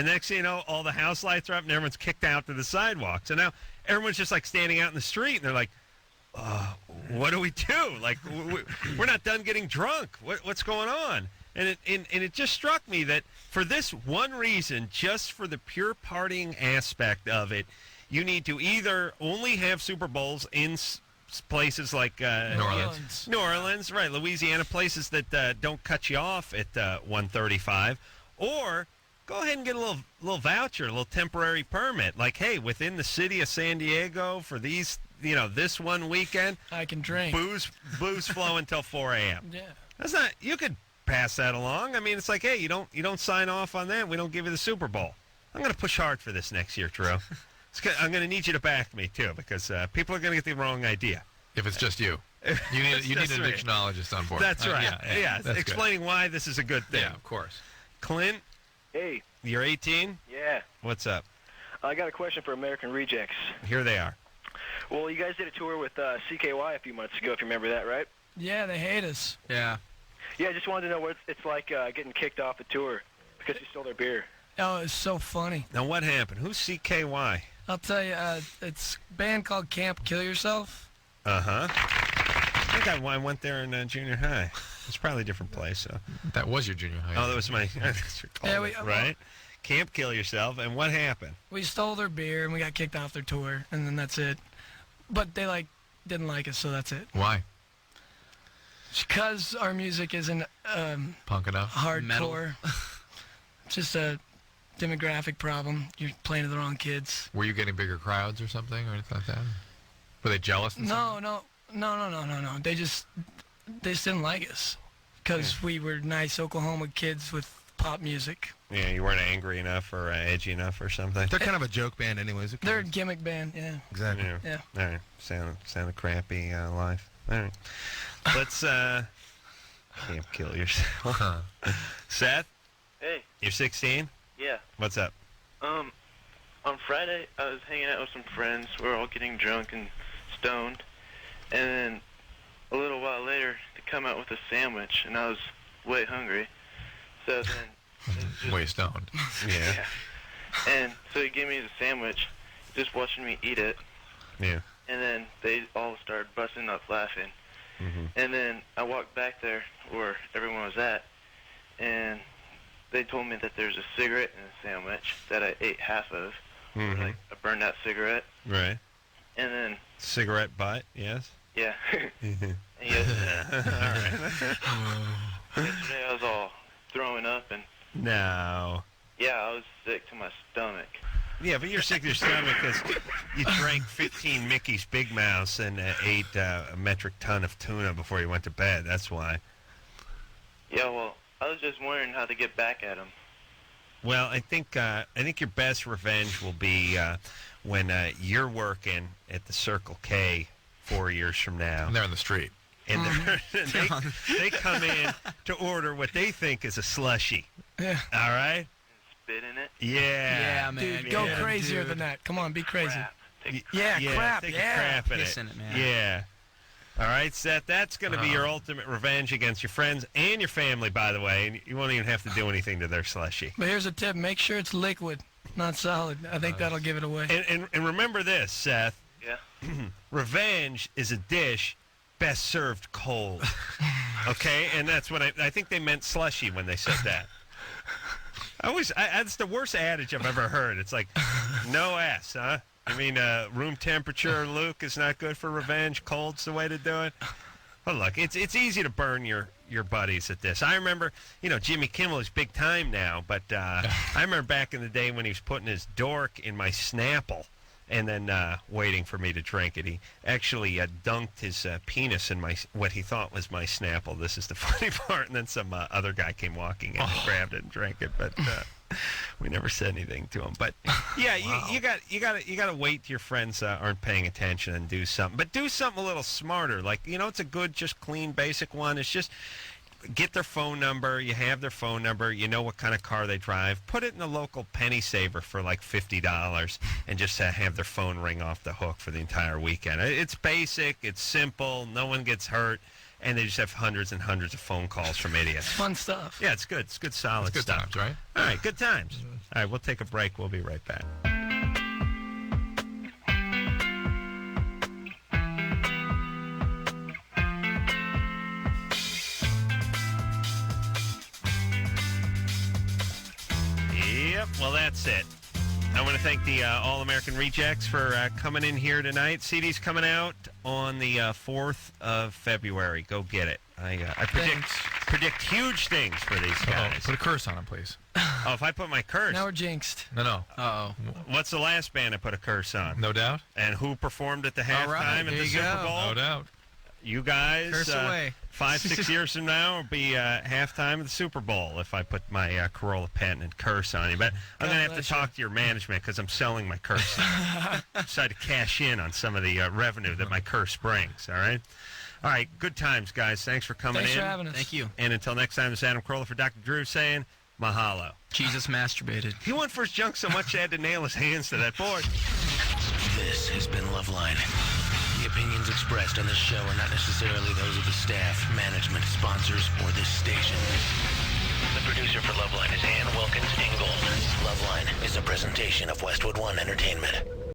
next thing you know, all the house lights are up and everyone's kicked out to the sidewalk. So now everyone's just like standing out in the street, and they're like, what do we do? Like, we're not done getting drunk. What's going on? And it just struck me that for this one reason, just for the pure partying aspect of it, you need to either only have Super Bowls in places like New Orleans, right, Louisiana, places that don't cut you off at 1:35, or go ahead and get a little voucher, a little temporary permit. Like, hey, within the city of San Diego for these, this one weekend, I can drink. Booze flow until 4 a.m. Yeah, that's not. You could pass that along. I mean, it's like, hey, you don't sign off on that, we don't give you the Super Bowl. I'm going to push hard for this next year, Drew. I'm going to need you to back me, too, because people are going to get the wrong idea. If it's just you. You need an addictionologist on board. That's right. Yeah. That's explaining good. why this is a good thing. Yeah, of course. Clint? Hey. You're 18? Yeah. What's up? I got a question for American Rejects. Here they are. Well, you guys did a tour with CKY a few months ago, if you remember that, right? Yeah, they hate us. Yeah. Yeah, I just wanted to know what it's like getting kicked off the tour because you stole their beer. Oh, it's so funny. Now, what happened? Who's CKY? I'll tell you, it's a band called Camp Kill Yourself. Uh-huh. I think I went there in junior high. It's probably a different place. So. That was your junior high. Oh, that was my... Yeah, right? Camp Kill Yourself, and what happened? We stole their beer and we got kicked off their tour, and then that's it. But they didn't like us, so that's it. Why? Because our music isn't punk enough, hardcore. It's just a demographic problem. You're playing to the wrong kids. Were you getting bigger crowds or something or anything like that? Were they jealous? No. They just didn't like us because we were nice Oklahoma kids with pop music. Yeah, you weren't angry enough or edgy enough or something. They're kind of a joke band, anyways. They're a gimmick band, yeah. Exactly. Yeah. All right. Sounded crappy live. All right. Let's Camp Kill Yourself. Seth? Hey. You're 16? Yeah. What's up? On Friday, I was hanging out with some friends. We were all getting drunk and stoned. And then a little while later, they come out with a sandwich, and I was way hungry. So then... way stoned. Yeah. And so he gave me the sandwich, just watching me eat it. Yeah. And then they all started busting up laughing. Mm-hmm. And then I walked back there where everyone was at, and they told me that there's a cigarette in the sandwich that I ate half of. Mm-hmm. Like, I burned that cigarette. Right. And then... Cigarette butt, yes? Yeah. Mhm. And yesterday I was all throwing up, and... No. Yeah, I was sick to my stomach. Yeah, but you're sick to your stomach because you drank 15 Mickey's Big Mouths and ate a metric ton of tuna before you went to bed. That's why. Yeah, well, I was just wondering how to get back at him. Well, I think your best revenge will be when you're working at the Circle K 4 years from now. And they're on the street. And they come in to order what they think is a slushie. Yeah. All right? Spit in it? Yeah. Yeah, man. Dude, go crazier than that. Come on, be crazy. Crap. Take Yeah. a crap in Piss in it, man. Yeah. All right, Seth, that's going to be your ultimate revenge against your friends and your family, by the way, and you won't even have to do anything to their slushie. But here's a tip. Make sure it's liquid, not solid. I think that'll give it away. And remember this, Seth. Yeah. Revenge is a dish best served cold. Okay? And that's what I think they meant slushy when they said that. That's the worst adage I've ever heard. It's like, no S, huh? I mean, room temperature, Luke, is not good for revenge. Cold's the way to do it. Well, look, it's easy to burn your buddies at this. I remember, Jimmy Kimmel is big time now, but I remember back in the day when he was putting his dork in my Snapple and then waiting for me to drink it. He actually dunked his penis in what he thought was my Snapple. This is the funny part. And then some other guy came walking in and grabbed it and drank it, but we never said anything to him. But yeah, you got to wait till your friends aren't paying attention and do something. But do something a little smarter. Like, it's a good, just clean, basic one. It's just get their phone number. You have their phone number. You know what kind of car they drive. Put it in a local penny saver for like $50 and just have their phone ring off the hook for the entire weekend. It's basic. It's simple. No one gets hurt. And they just have hundreds and hundreds of phone calls from idiots. Fun stuff. Yeah, it's good. It's good, solid good stuff. Times, right? All right, good times. All right, we'll take a break. We'll be right back. Yep, well, that's it. I want to thank the All-American Rejects for coming in here tonight. CD's coming out on the 4th of February. Go get it. I predict huge things for these guys. Put a curse on them, please. Oh, if I put my curse? Now we're jinxed. No. Uh-oh. What's the last band I put a curse on? No doubt. And who performed at the halftime at the Super Bowl? No doubt. You guys, Curse away. 5-6 years from now, will be halftime of the Super Bowl if I put my Carolla patented curse on you. But I'm going to have to talk to your management because I'm selling my curse. Decided to cash in on some of the revenue that my curse brings, all right? All right, good times, guys. Thanks for coming in. Thanks for having us. Thank you. And until next time, this is Adam Carolla for Dr. Drew saying mahalo. Jesus masturbated. He went for his junk so much he had to nail his hands to that board. This has been Loveline. The opinions expressed on this show are not necessarily those of the staff, management, sponsors, or this station. The producer for Loveline is Ann Wilkins Ingold. Loveline is a presentation of Westwood One Entertainment.